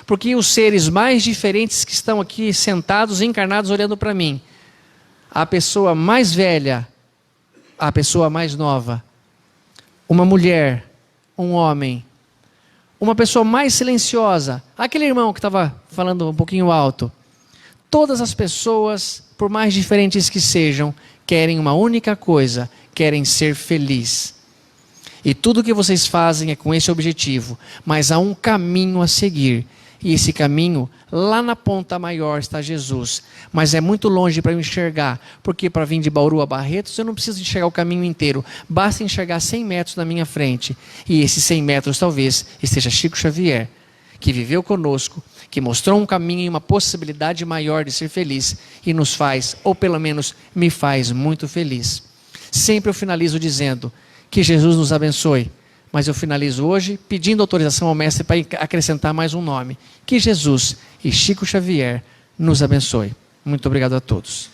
Porque os seres mais diferentes que estão aqui sentados, encarnados, olhando para mim, a pessoa mais velha, a pessoa mais nova, uma mulher, um homem, uma pessoa mais silenciosa, aquele irmão que estava falando um pouquinho alto, todas as pessoas, por mais diferentes que sejam, querem uma única coisa, querem ser felizes. E tudo que vocês fazem é com esse objetivo, mas há um caminho a seguir. E esse caminho, lá na ponta maior está Jesus. Mas é muito longe para eu enxergar, porque para vir de Bauru a Barretos eu não preciso enxergar o caminho inteiro. Basta enxergar 100 metros na minha frente. E esses 100 metros talvez esteja Chico Xavier, que viveu conosco, que mostrou um caminho e uma possibilidade maior de ser feliz e nos faz, ou pelo menos me faz muito feliz. Sempre eu finalizo dizendo que Jesus nos abençoe, mas eu finalizo hoje pedindo autorização ao mestre para acrescentar mais um nome. Que Jesus e Chico Xavier nos abençoe. Muito obrigado a todos.